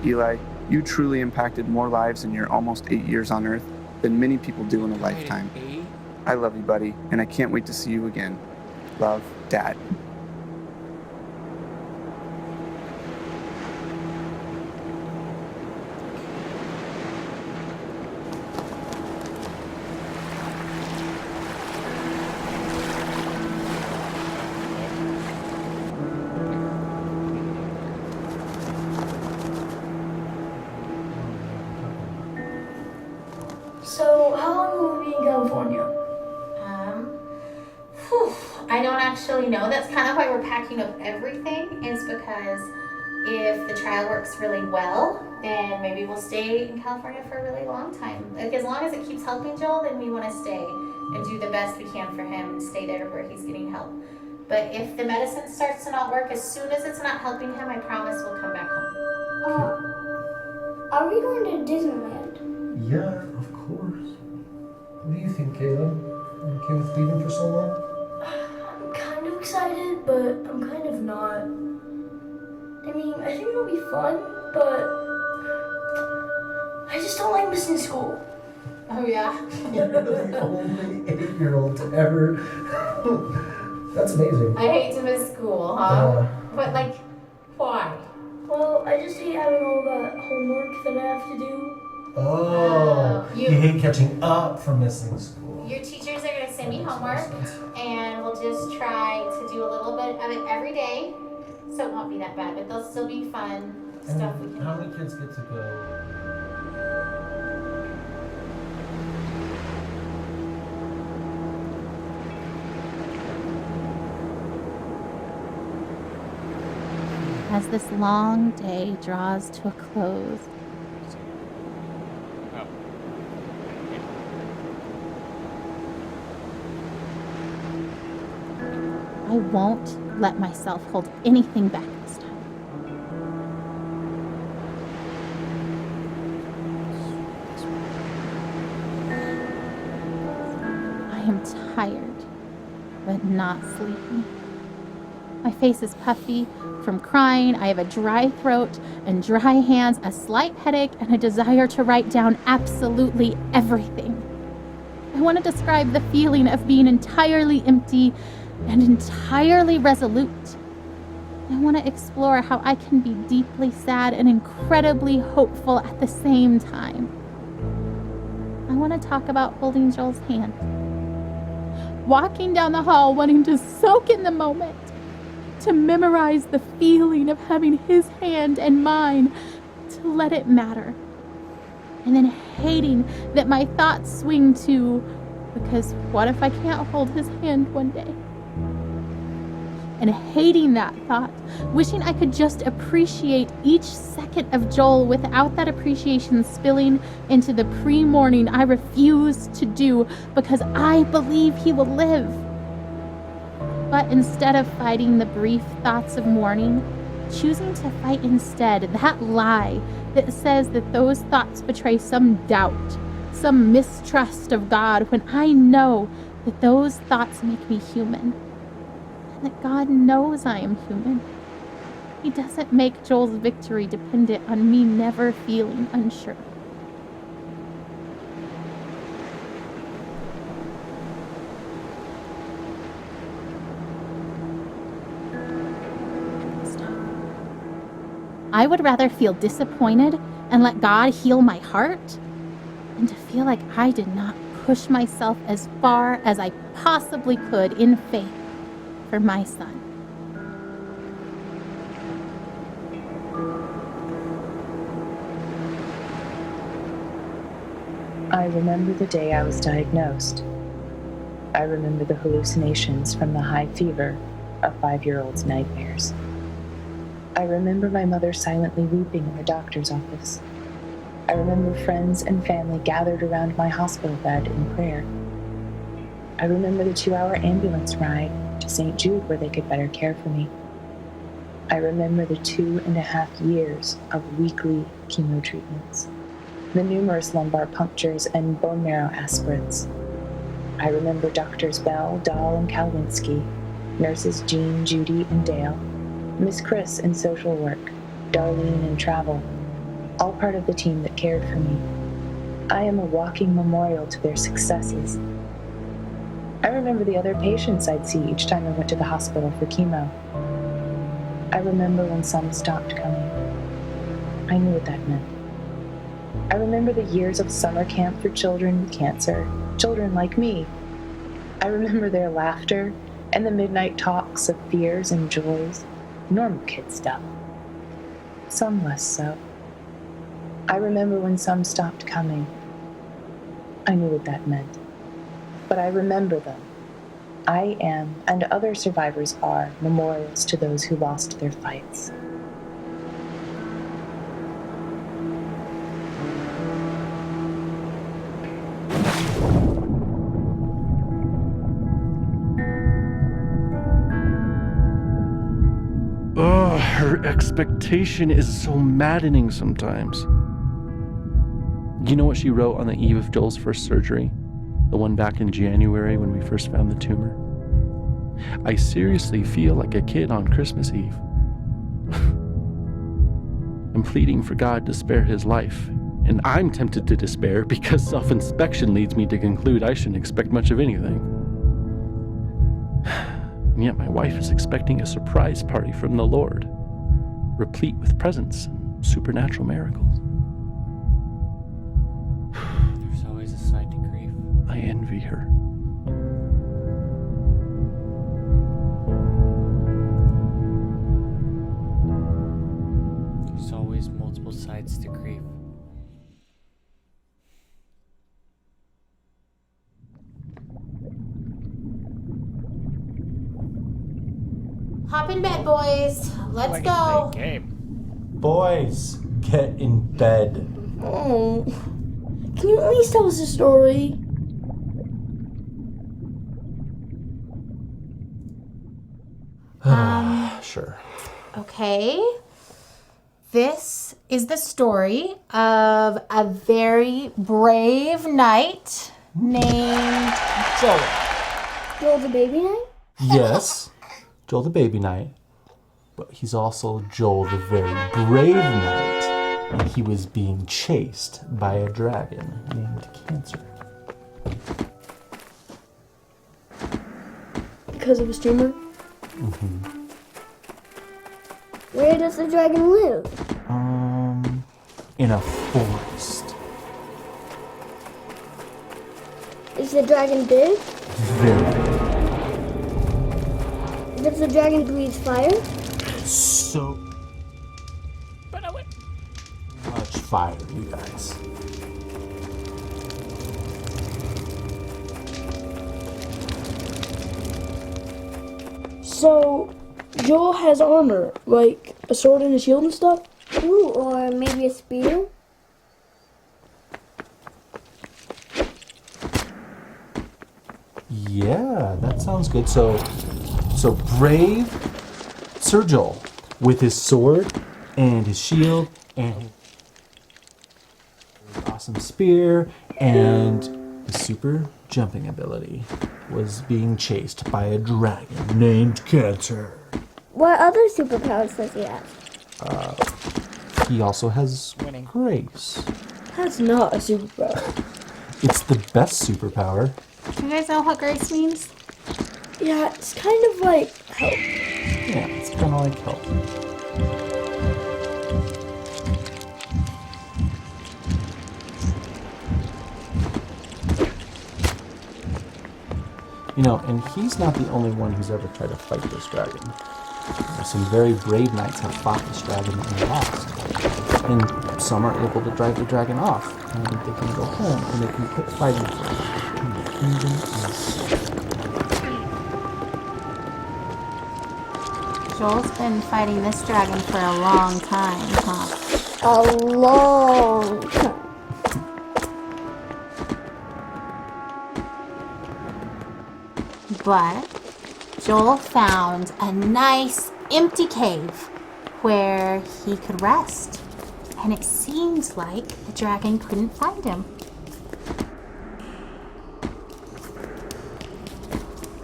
Eli, you truly impacted more lives in your almost 8 years on Earth than many people do in a lifetime. I love you, buddy, and I can't wait to see you again. Love, Dad. So, how long will we be in California? I don't actually know. That's kind of why we're packing up everything, is because if the trial works really well, then maybe we'll stay in California for a really long time. Like, as long as it keeps helping Joel, then we want to stay and do the best we can for him and stay there where he's getting help. But if the medicine starts to not work, as soon as it's not helping him, I promise we'll come back home. Are we going to Disneyland? Yeah, of course. What do you think, Caleb? You okay with leaving for so long? I'm kind of excited, but I'm kind of not. I mean, I think it'll be fun, but I just don't like missing school. Oh, yeah? You're the only 8-year-old to ever... That's amazing. I hate to miss school, huh? But, like, why? Well, I just hate having all that homework that I have to do. Oh, you hate catching up from missing school. Your teachers are going to send me homework, and we'll just try to do a little bit of it every day, so it won't be that bad, but there'll still be fun stuff we can How many kids get to go? As this long day draws to a close, I won't let myself hold anything back this time. I am tired, but not sleepy. My face is puffy from crying. I have a dry throat and dry hands, a slight headache, and a desire to write down absolutely everything. I want to describe the feeling of being entirely empty and entirely resolute. I want to explore how I can be deeply sad and incredibly hopeful at the same time. I want to talk about holding Joel's hand, walking down the hall wanting to soak in the moment, to memorize the feeling of having his hand and mine, to let it matter. And then hating that my thoughts swing to, because what if I can't hold his hand one day? And hating that thought, wishing I could just appreciate each second of Joel without that appreciation spilling into the pre-morning I refuse to do because I believe he will live. But instead of fighting the brief thoughts of mourning, choosing to fight instead that lie that says that those thoughts betray some doubt, some mistrust of God, when I know that those thoughts make me human. That God knows I am human. He doesn't make Joel's victory dependent on me never feeling unsure. I would rather feel disappointed and let God heal my heart than to feel like I did not push myself as far as I possibly could in faith for my son. I remember the day I was diagnosed. I remember the hallucinations from the high fever of 5-year-old's nightmares. I remember my mother silently weeping in the doctor's office. I remember friends and family gathered around my hospital bed in prayer. I remember the 2-hour ambulance ride to St. Jude where they could better care for me. I remember the 2.5 years of weekly chemo treatments, the numerous lumbar punctures and bone marrow aspirates. I remember Doctors Bell, Dahl, and Kalwinski, nurses Jean, Judy, and Dale, Miss Chris in social work, Darlene in travel, all part of the team that cared for me. I am a walking memorial to their successes. I remember the other patients I'd see each time I went to the hospital for chemo. I remember when some stopped coming. I knew what that meant. I remember the years of summer camp for children with cancer, children like me. I remember their laughter and the midnight talks of fears and joys, normal kid stuff. Some less so. I remember when some stopped coming. I knew what that meant. But I remember them. I am, and other survivors are, memorials to those who lost their fights. Oh, her expectation is so maddening sometimes. Do you know what she wrote on the eve of Joel's first surgery? The one back in January when we first found the tumor. I seriously feel like a kid on Christmas Eve. I'm pleading for God to spare his life, and I'm tempted to despair because self-inspection leads me to conclude I shouldn't expect much of anything. And yet my wife is expecting a surprise party from the Lord, replete with presents and supernatural miracles. There's always a side to grief. I envy her. There's always multiple sides to grief. Hop in bed, boys. Let's go. Game. Boys, get in bed. Oh, can you at least tell us a story? Sure. Okay. This is the story of a very brave knight named Joel. Joel the baby knight? Yes. Joel the baby knight, but he's also Joel the very brave knight. And he was being chased by a dragon named Cancer. Because of a streamer? Mm-hmm. Where does the dragon live? In a forest. Is the dragon big? Very big. Does the dragon breathe fire? So much fire, you guys. So, Joel has armor, like a sword and a shield and stuff? Ooh, or maybe a spear? Yeah, that sounds good. So brave Sir Joel with his sword and his shield and his awesome spear and his super jumping ability was being chased by a dragon named Cancer. What other superpowers does he have? He also has grace. That's not a superpower. It's the best superpower. Do you guys know what grace means? Yeah, it's kind of like help. Yeah, it's kind of like help. You know, and he's not the only one who's ever tried to fight this dragon. Some very brave knights have fought this dragon and lost. And some are able to drive the dragon off. And they can go home and they can quit fighting for it. And the kingdom is... Joel's been fighting this dragon for a long time, huh? A long time. But Joel found a nice empty cave where he could rest. And it seemed like the dragon couldn't find him.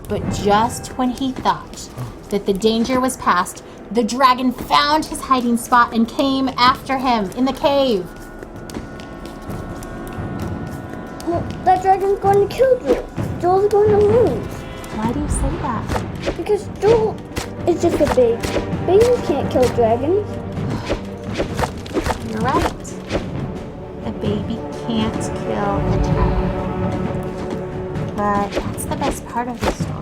But just when he thought that the danger was past, the dragon found his hiding spot and came after him in the cave. Well, that dragon's going to kill Joel. Joel's going to lose. Why do you say that? Because Joel is just a baby. Babies can't kill dragons. You're right. A baby can't kill a dragon. But that's the best part of the story.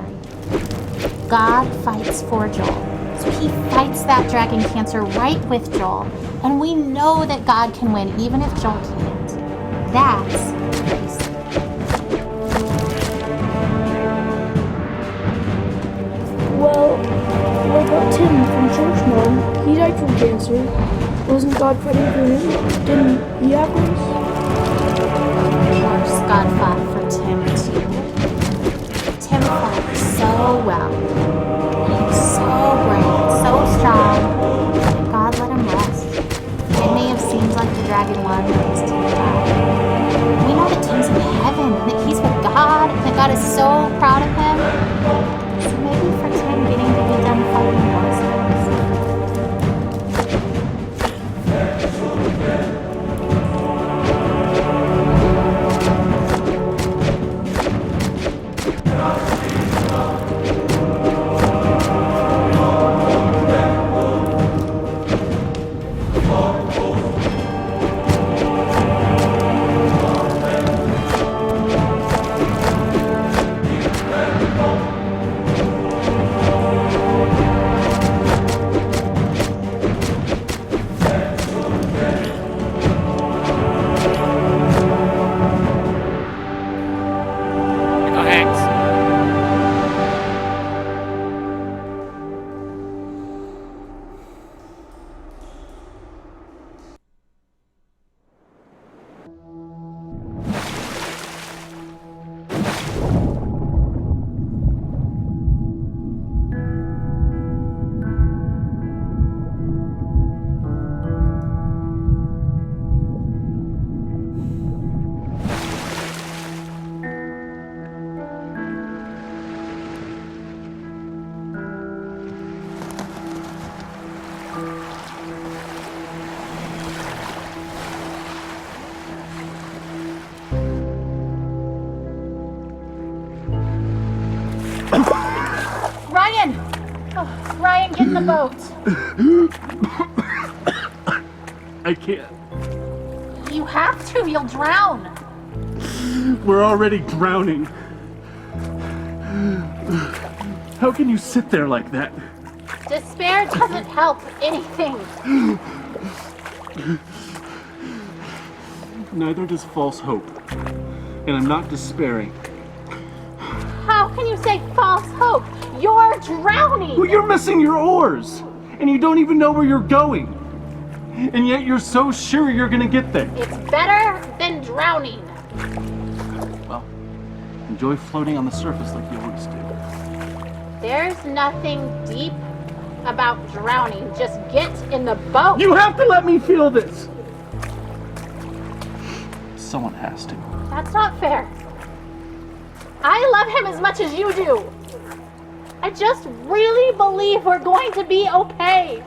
God fights for Joel. So he fights that dragon Cancer right with Joel. And we know that God can win even if Joel can't. That's grace. Well, what about Tim from church, Mom? He died from cancer. Wasn't God fighting for him? Didn't he have grace? Of course, God fought for Tim too. Tim fought so well. He was so brave, so strong, and God let him rest. It may have seemed like the dragon won because Tim died. We know that Tim's in heaven, and that he's with God, and that God is so proud of him. So maybe for Tim getting to be done fighting was Oh, Ryan, get in the boat. I can't. You have to. You'll drown. We're already drowning. How can you sit there like that? Despair doesn't help anything. Neither does false hope. And I'm not despairing. How can you say false hope? You're drowning. Well, you're missing your oars. And you don't even know where you're going. And yet you're so sure you're gonna get there. It's better than drowning. Well, enjoy floating on the surface like you always do. There's nothing deep about drowning. Just get in the boat. You have to let me feel this. Someone has to. That's not fair. I love him as much as you do. I just really believe we're going to be okay.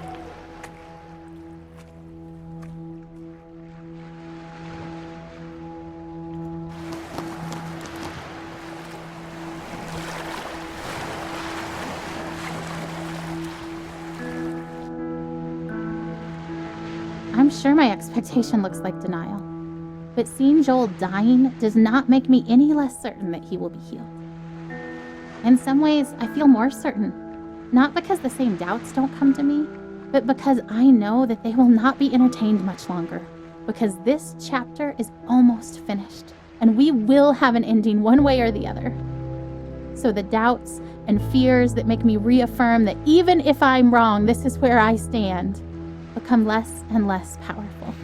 I'm sure my expectation looks like denial, but seeing Joel dying does not make me any less certain that he will be healed. In some ways, I feel more certain, not because the same doubts don't come to me, but because I know that they will not be entertained much longer, because this chapter is almost finished, and we will have an ending one way or the other. So the doubts and fears that make me reaffirm that even if I'm wrong, this is where I stand, become less and less powerful.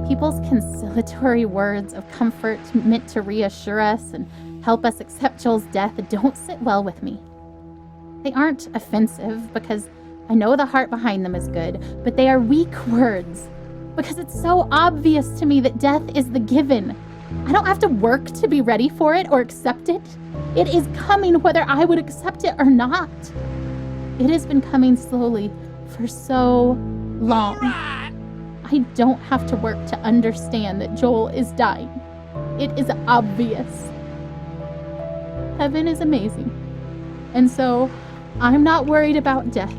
People's conciliatory words of comfort meant to reassure us and help us accept Joel's death don't sit well with me. They aren't offensive because I know the heart behind them is good, but they are weak words because it's so obvious to me that death is the given. I don't have to work to be ready for it or accept it. It is coming whether I would accept it or not. It has been coming slowly for so long. I don't have to work to understand that Joel is dying. It is obvious. Heaven is amazing. And so I'm not worried about death.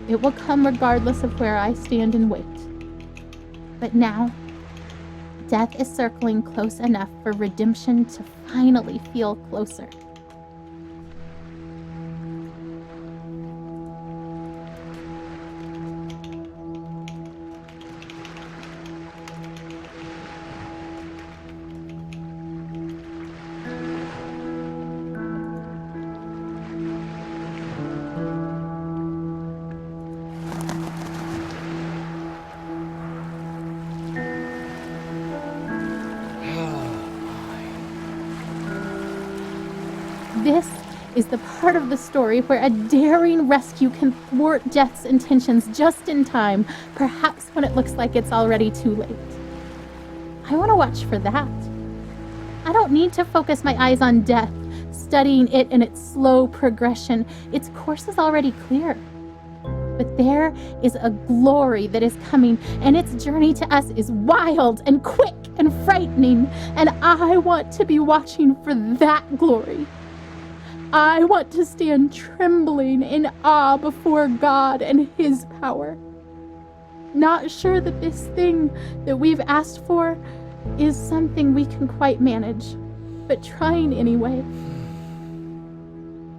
It will come regardless of where I stand and wait. But now, death is circling close enough for redemption to finally feel closer. This is the part of the story where a daring rescue can thwart death's intentions just in time, perhaps when it looks like it's already too late. I want to watch for that. I don't need to focus my eyes on death, studying it in its slow progression. Its course is already clear. But there is a glory that is coming, and its journey to us is wild and quick and frightening, and I want to be watching for that glory. I want to stand trembling in awe before God and His power. Not sure that this thing that we've asked for is something we can quite manage, but trying anyway.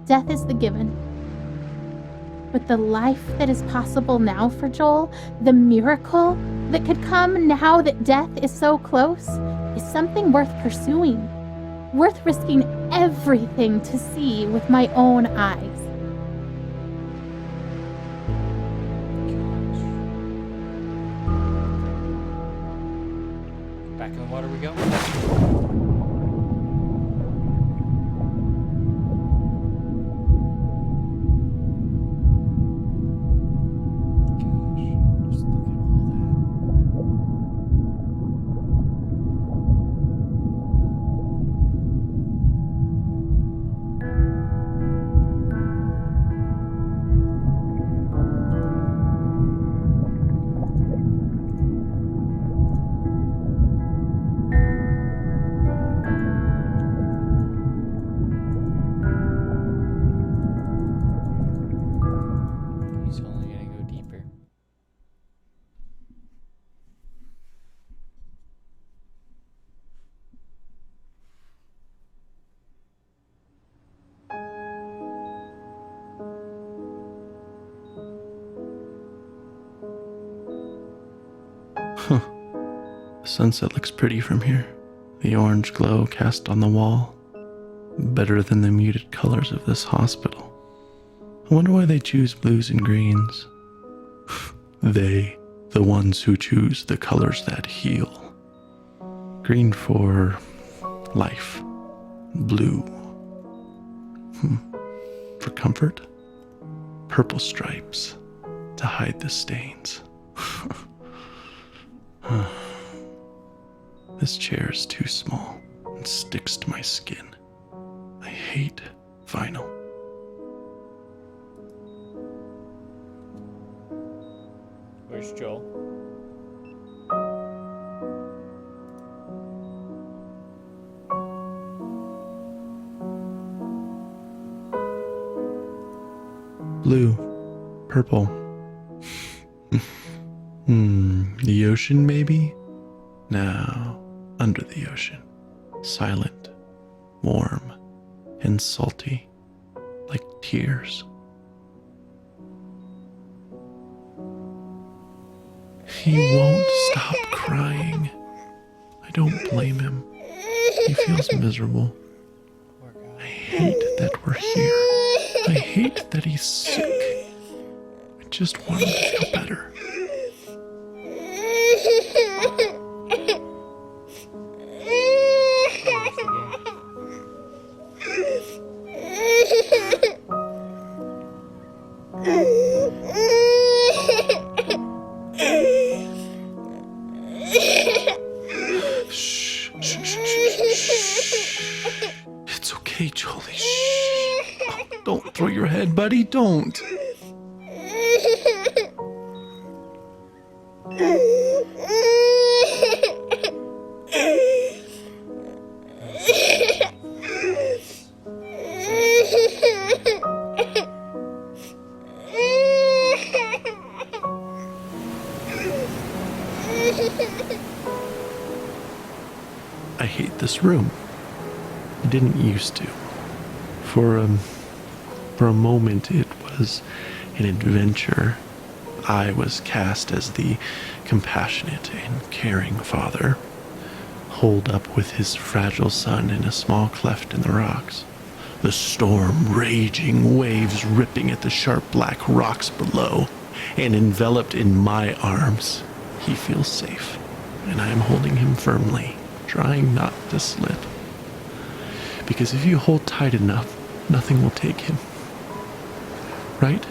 Death is the given. But the life that is possible now for Joel, the miracle that could come now that death is so close, is something worth pursuing. Worth risking everything to see with my own eyes. Back in the water we go. Huh. The sunset looks pretty from here. The orange glow cast on the wall. Better than the muted colors of this hospital. I wonder why they choose blues and greens. They, the ones who choose the colors that heal. Green for life. Blue. For comfort. Purple stripes to hide the stains. This chair is too small and sticks to my skin. I hate vinyl. Where's Joel? Blue. Purple. The ocean, maybe? No, under the ocean. Silent, warm, and salty, like tears. He won't stop crying. I don't blame him. He feels miserable. I hate that we're here. I hate that he's sick. I just want him to feel better. It's okay, Jolie. Shh. Oh, don't throw your head, buddy. Don't. I hate this room. I didn't used to. For a moment it was an adventure. I was cast as the compassionate and caring father, holed up with his fragile son in a small cleft in the rocks. The storm raging, waves ripping at the sharp black rocks below, and enveloped in my arms. He feels safe, and I am holding him firmly, trying not to slip. Because if you hold tight enough, nothing will take him. Right?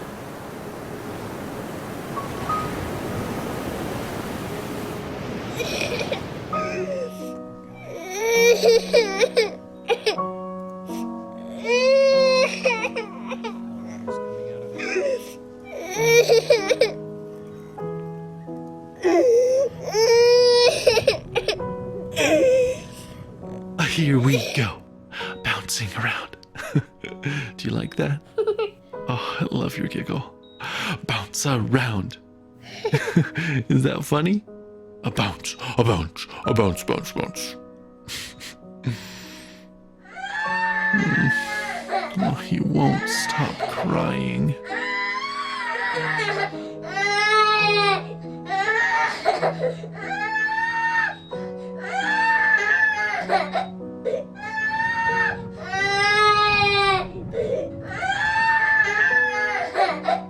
Here we go, bouncing around. Do you like that? Oh, I love your giggle. Bounce around. Is that funny? A bounce, a bounce, a bounce, bounce, bounce. Oh, he won't stop crying.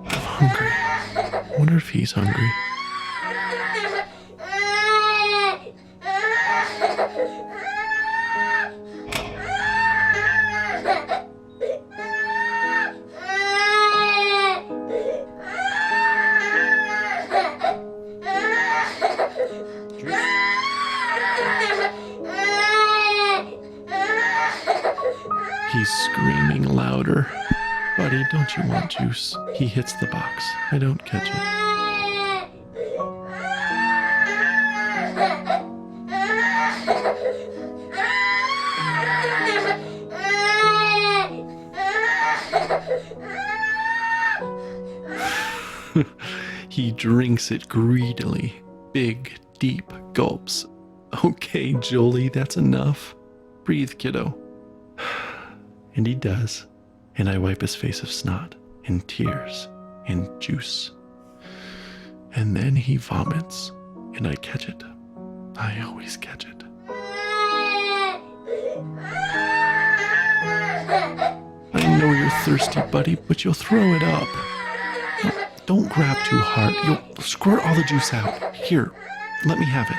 I'm hungry. I wonder if he's hungry. He's screaming louder. Buddy, don't you want juice? He hits the box. I don't catch it. He drinks it greedily. Big, deep gulps. Okay, Jolie, that's enough. Breathe, kiddo. And he does. And I wipe his face of snot and tears and juice. And then he vomits. and I catch it. I always catch it. I know you're thirsty, buddy, but you'll throw it up. No, don't grab too hard. You'll squirt all the juice out. Here, let me have it.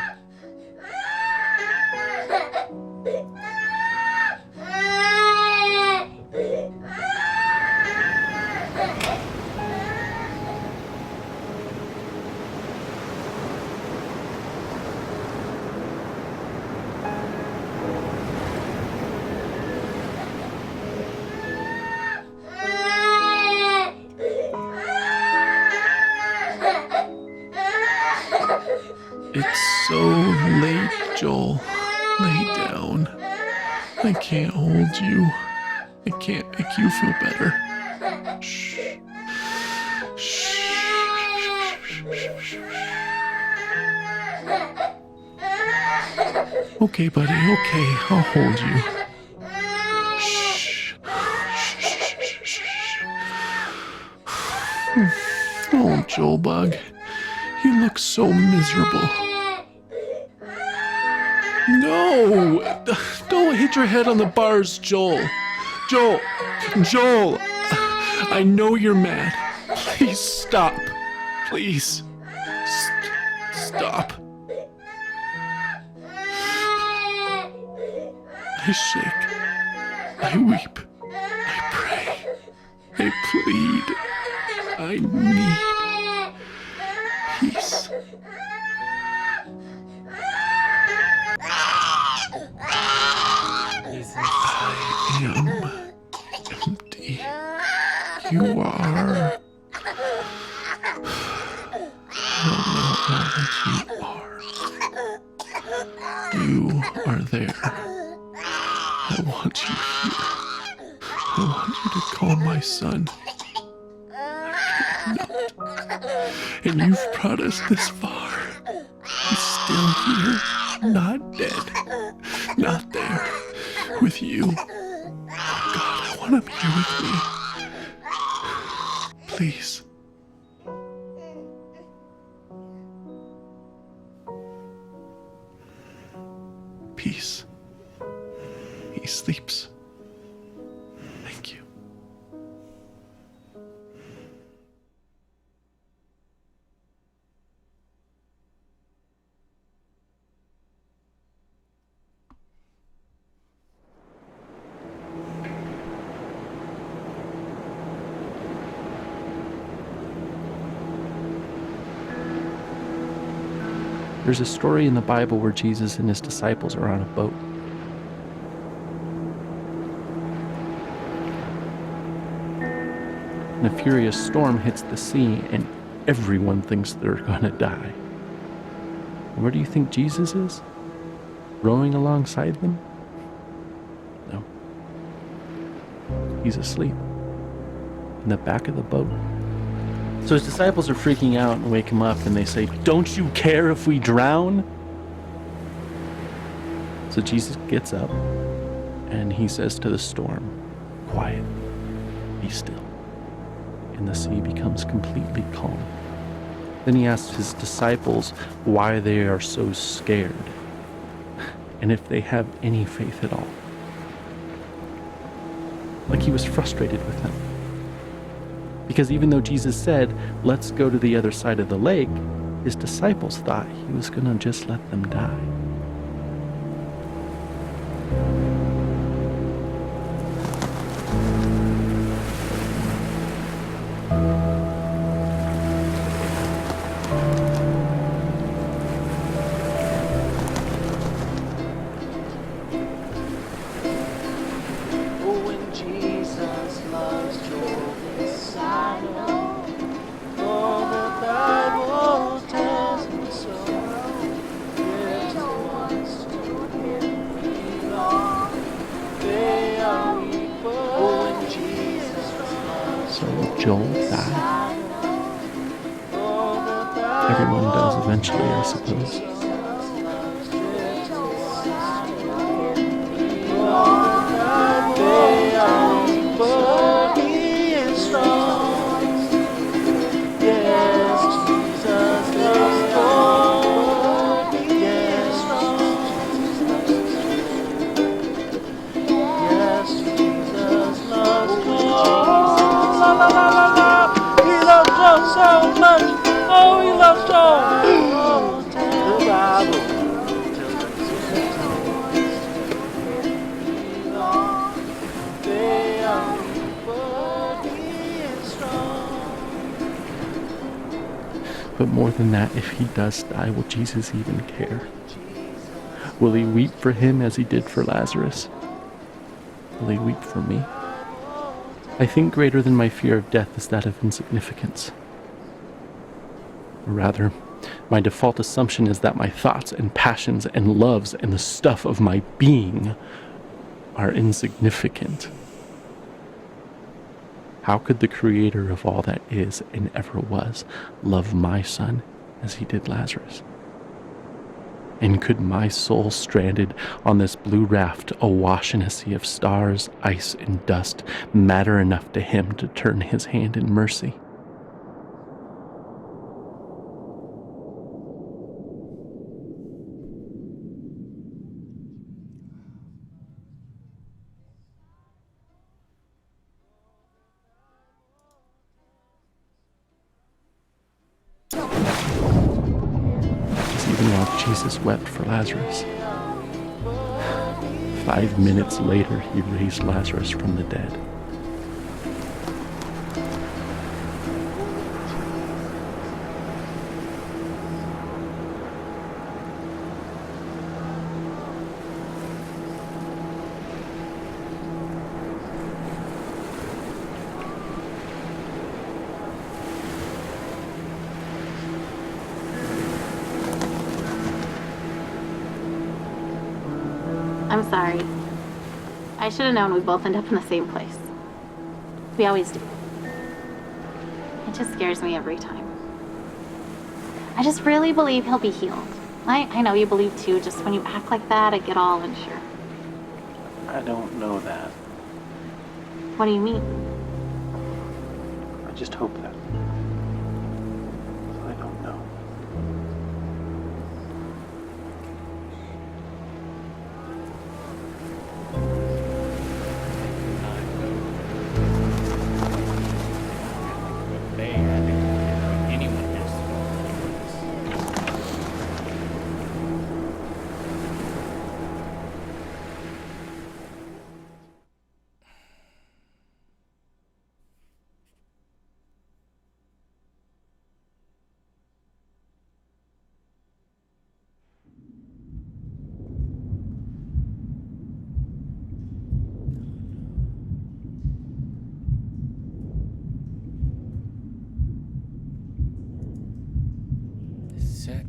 It's so late, Joel. Lay down. I can't hold you. I can't make you feel better. Shh. Shh. Okay, buddy, okay. I'll hold you. Shh. Oh, Joel Bug. You look so miserable. No! Don't hit your head on the bars, Joel. Joel! I know you're mad. Please stop. Please. Stop. I shake. I weep. I pray. I plead. I need peace. I am empty. You are. I don't know what you are there. I want you here. I want you to call my son. I cannot. And you've brought us this far. He's still here, not dead, not there, with you. Oh God, I want him here with me. Please. Peace. He sleeps. Thank you. There's a story in the Bible where Jesus and his disciples are on a boat. And a furious storm hits the sea, and everyone thinks they're gonna die. And where do you think Jesus is? Rowing alongside them? No. He's asleep in the back of the boat. So his disciples are freaking out and wake him up, and they say, "Don't you care if we drown?" So Jesus gets up and he says to the storm, "Quiet, be still." And the sea becomes completely calm. Then he asks his disciples why they are so scared and if they have any faith at all. Like he was frustrated with them. Because even though Jesus said, "Let's go to the other side of the lake," his disciples thought he was going to just let them die. Joel died. Everyone does eventually, I suppose. more than that, if he does die, will Jesus even care? Will he weep for him as he did for Lazarus? Will he weep for me? I think greater than my fear of death is that of insignificance. Or rather, my default assumption is that my thoughts and passions and loves and the stuff of my being are insignificant. How could the creator of all that is and ever was love my son as he did Lazarus? And could my soul stranded on this blue raft awash in a sea of stars, ice, and dust matter enough to him to turn his hand in mercy? Even while Jesus wept for Lazarus, 5 minutes later he raised Lazarus from the dead. I'm sorry. I should have known we'd both end up in the same place. We always do. It just scares me every time. I just really believe he'll be healed. I know you believe too, just when you act like that, I get all unsure. I don't know that. What do you mean? I just hope that. I don't know. Set.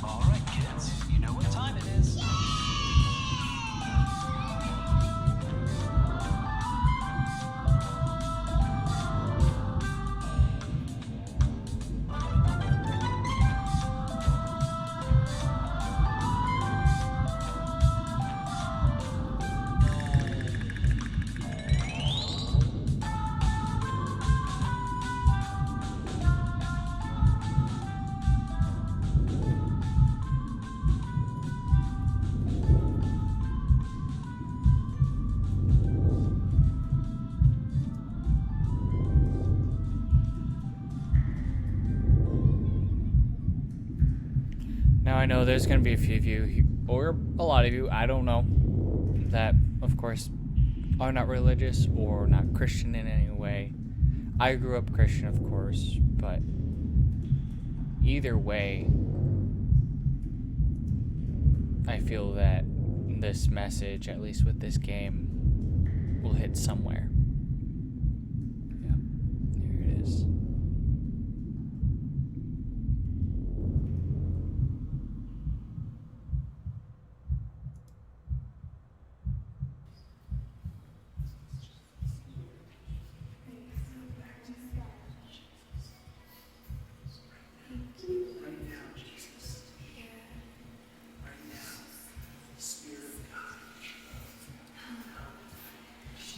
All right, kids, you know what time it is. Now I know there's going to be a few of you, or a lot of you, I don't know, that, of course, are not religious or not Christian in any way. I grew up Christian, of course, but either way, I feel that this message, at least with this game, will hit somewhere. Yeah, there it is.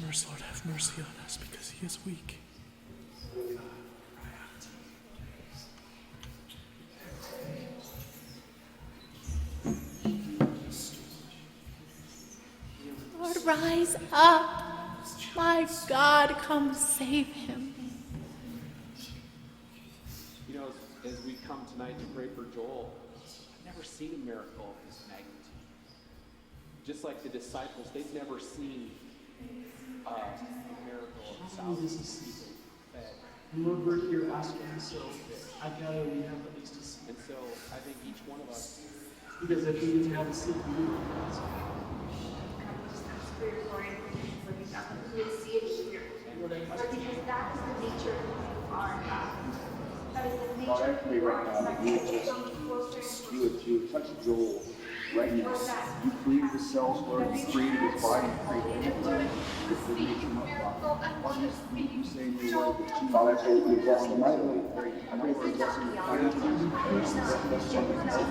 Mercy, Lord, have mercy on us, because he is weak. Lord, rise up. My God, come save him. You know, as we come tonight to pray for Joel, I've never seen a miracle of this magnitude. just like the disciples, they've never seen a miracle of salvation. And Lord, we're here asking, so I gather we have at least a seed. And so I think each one of us, Because if we didn't have a seed, we wouldn't have asked. We would see it here. Lord, because that is the nature of who you are, God. That is the nature of who you are. You would touch Joel right now. You created the cells, Lord. You created his body. You created everything. You nature of God. You say in your word that you, Father, I pray that you bless them mightily. I pray for a blessing of finances. Bless them with health.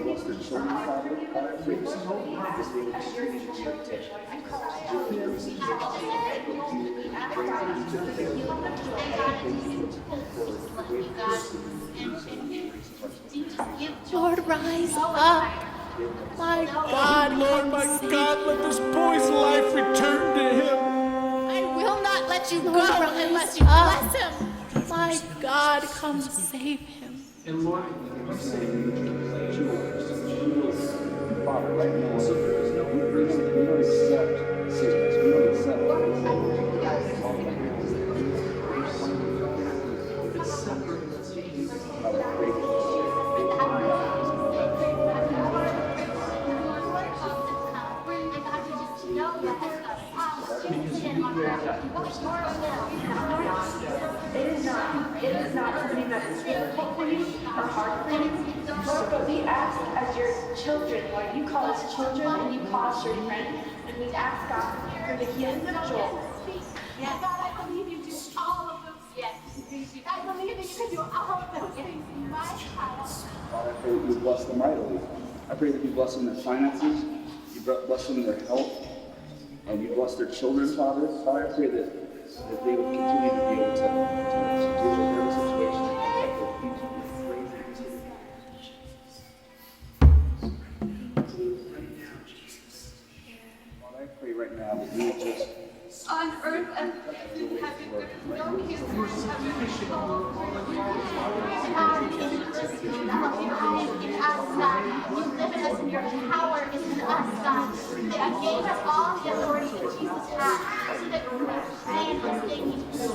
Bless their children, Father. Father, I pray that you help us be able to continue to take Lord, rise up. My God, Lord, my God, let this boy's life return to him. I will not let you go unless you bless him. My God, come save him. And Lord, you say Father, right now, we don't accept sickness. We don't accept It is not something that is difficult for you or hard for you. Lord, but we ask as your children, Lord, you call us children and you call us your friend, and we ask God for the healing of Joel. Yes. God, I believe you do all of those. Yes. I believe that you can do all of those things in my child. Father, I pray that you bless them mightily. I pray that you bless them in their finances, you bless them in their health, and you bless their children, Father. Father, I pray that they would continue to be able to deal with every situation. Father, I pray right now that you would just On earth and in heaven, there is no us in your power is in us, God. That you gave us all the authority that Jesus has, so that we can pray and this thing needs to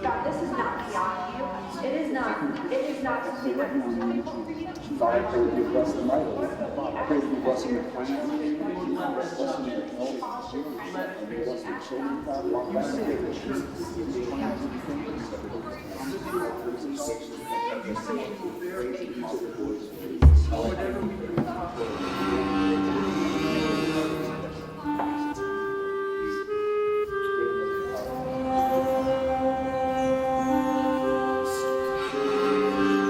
God, this is not beyond you. It is not something that Father, I pray that you bless them mightily. I pray that you bless them in their finances, bless them in their health, and you bless their children, Father. Father, I pray that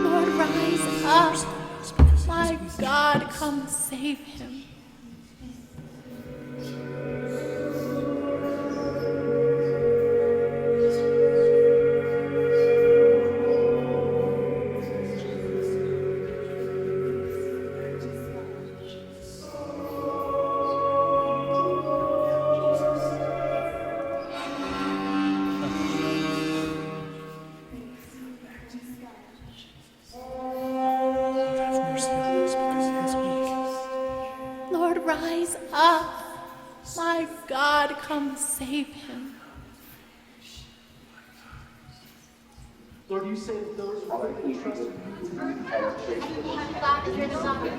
Lord, rise up. My God, come save him. Lord, rise up. My God, come save him. Lord, you say that those who put their trust in you. I'm glad that you're the God who's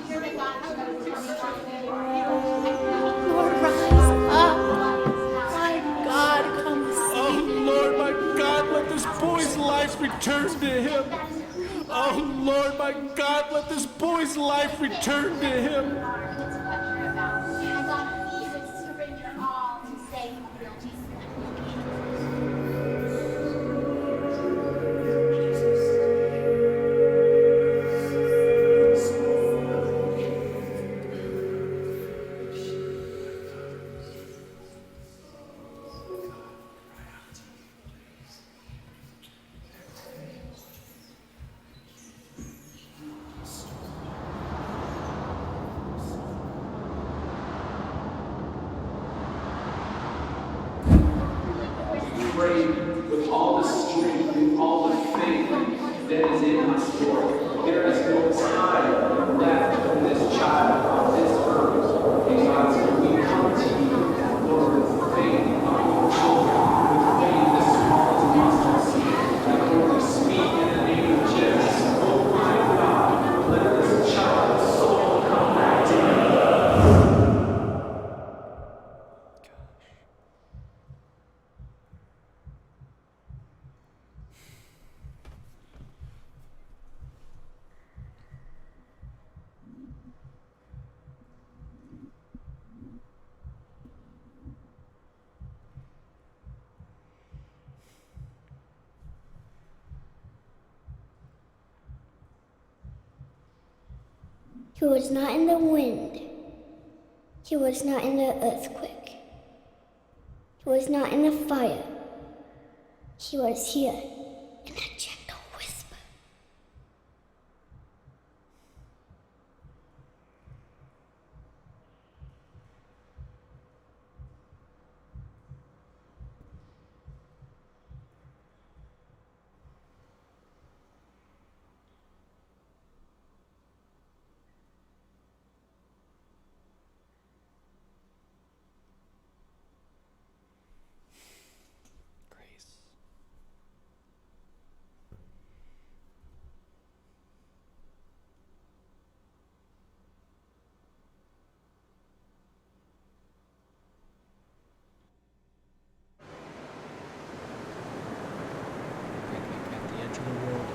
you're the God Lord, rise up. My God, come save him. Oh, Lord, my God, let this boy's life return to him. Oh, Lord, my God, let this boy's life return to him. He was not in the wind. He was not in the earthquake. He was not in the fire. He was here in a gentle whisper. At the edge of the world.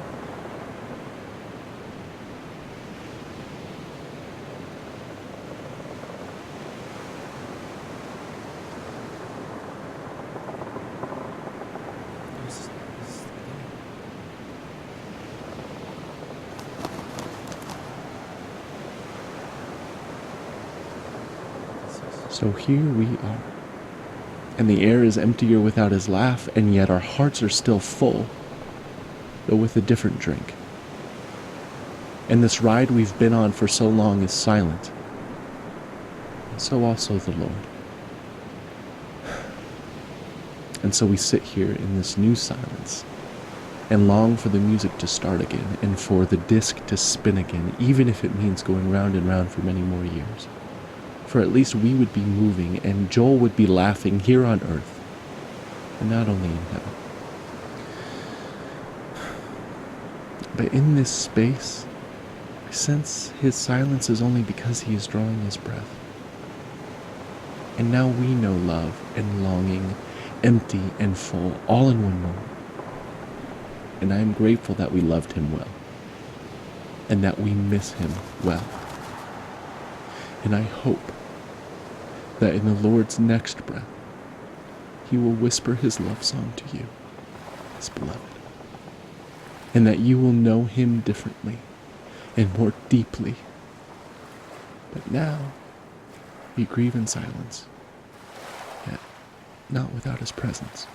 So here we are. And the air is emptier without his laugh, and yet our hearts are still full, though with a different drink. And this ride we've been on for so long is silent, and so also the Lord. And so we sit here in this new silence, and long for the music to start again, and for the disc to spin again, even if it means going round and round for many more years. For at least we would be moving, and Joel would be laughing here on earth, and not only in heaven. But in this space, I sense his silence is only because he is drawing his breath. And now we know love and longing, empty and full, all in one moment. And I am grateful that we loved him well, and that we miss him well. And I hope that in the Lord's next breath, he will whisper his love song to you, his beloved, and that you will know him differently and more deeply. But now, you grieve in silence, yet not without his presence.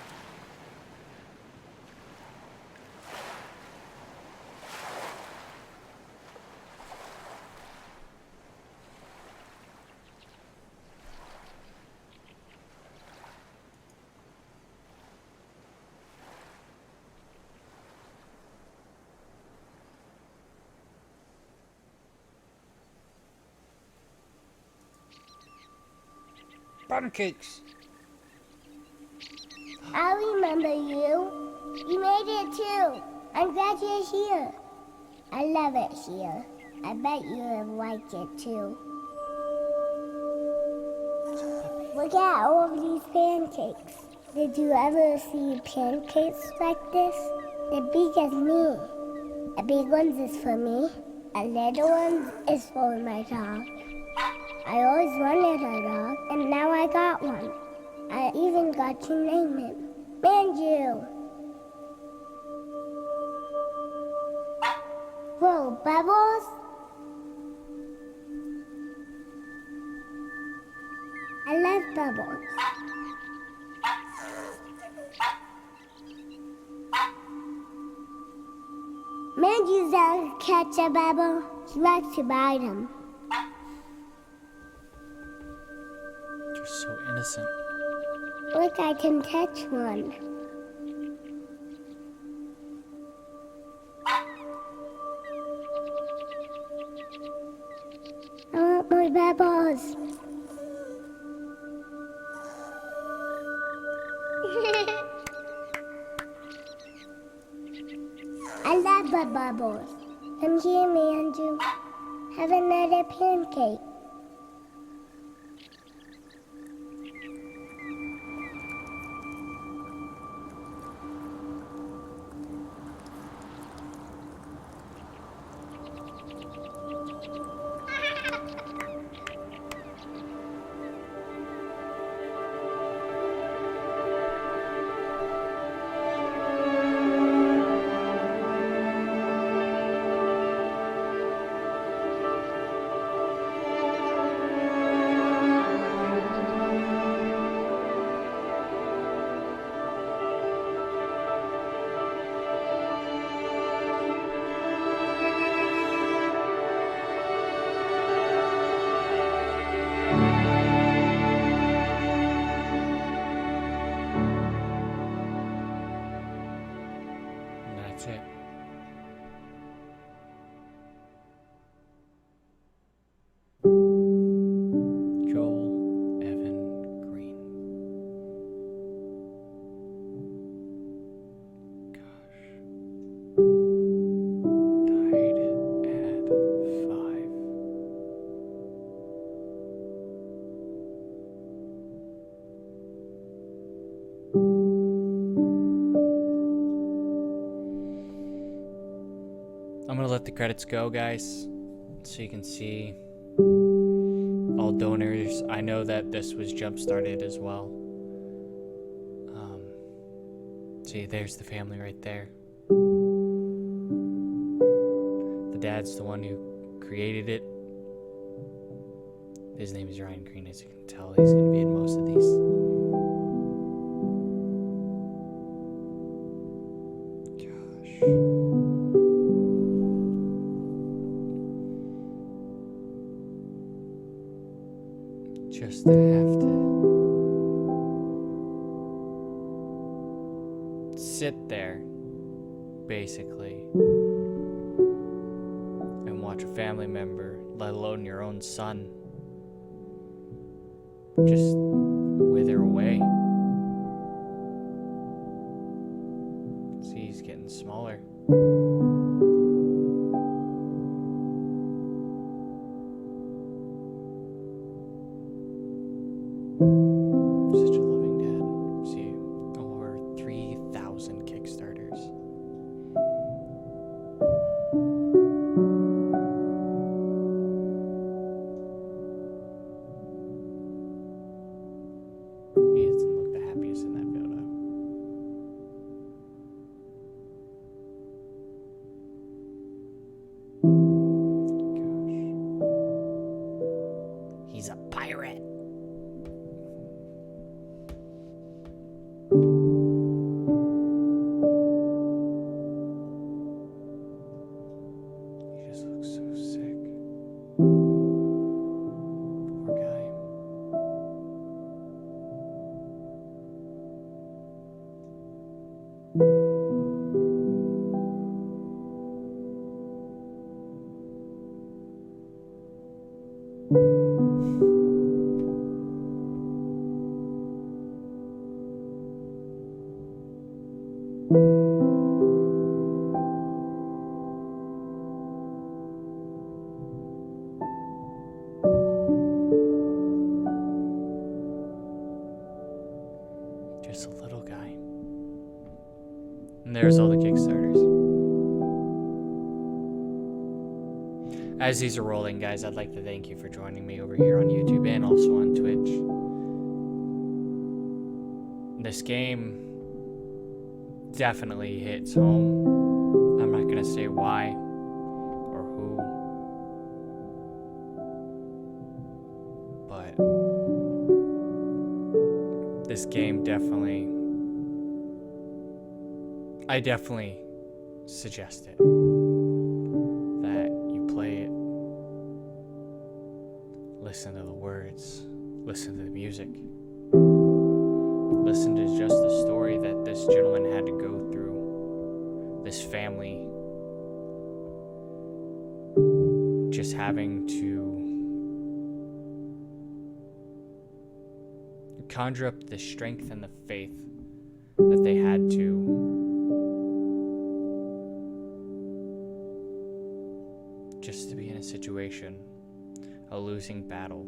Pancakes. I remember you. You made it too. I'm glad you're here. I love it here. I bet you have liked it too. Look at all of these pancakes. Did you ever see pancakes like this? They're big as me. The big ones is for me. The little ones is for my dog. I always wanted a dog, and now I got one. I even got to name him Manju. Whoa, Bubbles? I love Bubbles. Manju's out to catch a bubble. He likes to bite him. You're so innocent. Look, I can catch one. I want more bubbles. I love the bubbles. Come here, Manju. Have another pancake. credits go, guys, so you can see all donors. I know that this was jump-started as well. See, there's the family right there. The dad's the one who created it. His name is Ryan Green, as you can tell. He's going to be in most of these. Just to have to sit there, basically, and watch a family member, let alone your own son, just wither away. See, he's getting smaller. Such a loving dad. See, over 3,000 Kickstarters. He doesn't look the happiest in that photo. Gosh. He's a pirate. He just looks so sick. Poor guy. Just a little guy. And there's all the Kickstarters. As these are rolling, guys, I'd like to thank you for joining me over here on YouTube and also on Twitch. This game definitely hits home. I'm not gonna say why or who, but this game definitely, I definitely suggest it, that you play it, listen to the words, listen to the music, listen to just the story that this gentleman had to go through, this family just having to conjure up the strength and the faith that they had to just to be in a situation, a losing battle.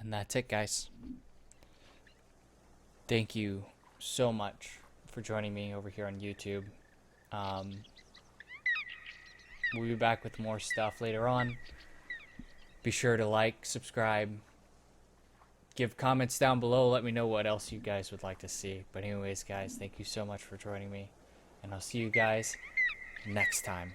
And that's it, guys. Thank you so much for joining me over here on YouTube. We'll be back with more stuff later on. Be sure to like, subscribe, give comments down below. Let me know what else you guys would like to see. But anyways, guys, thank you so much for joining me. And I'll see you guys next time.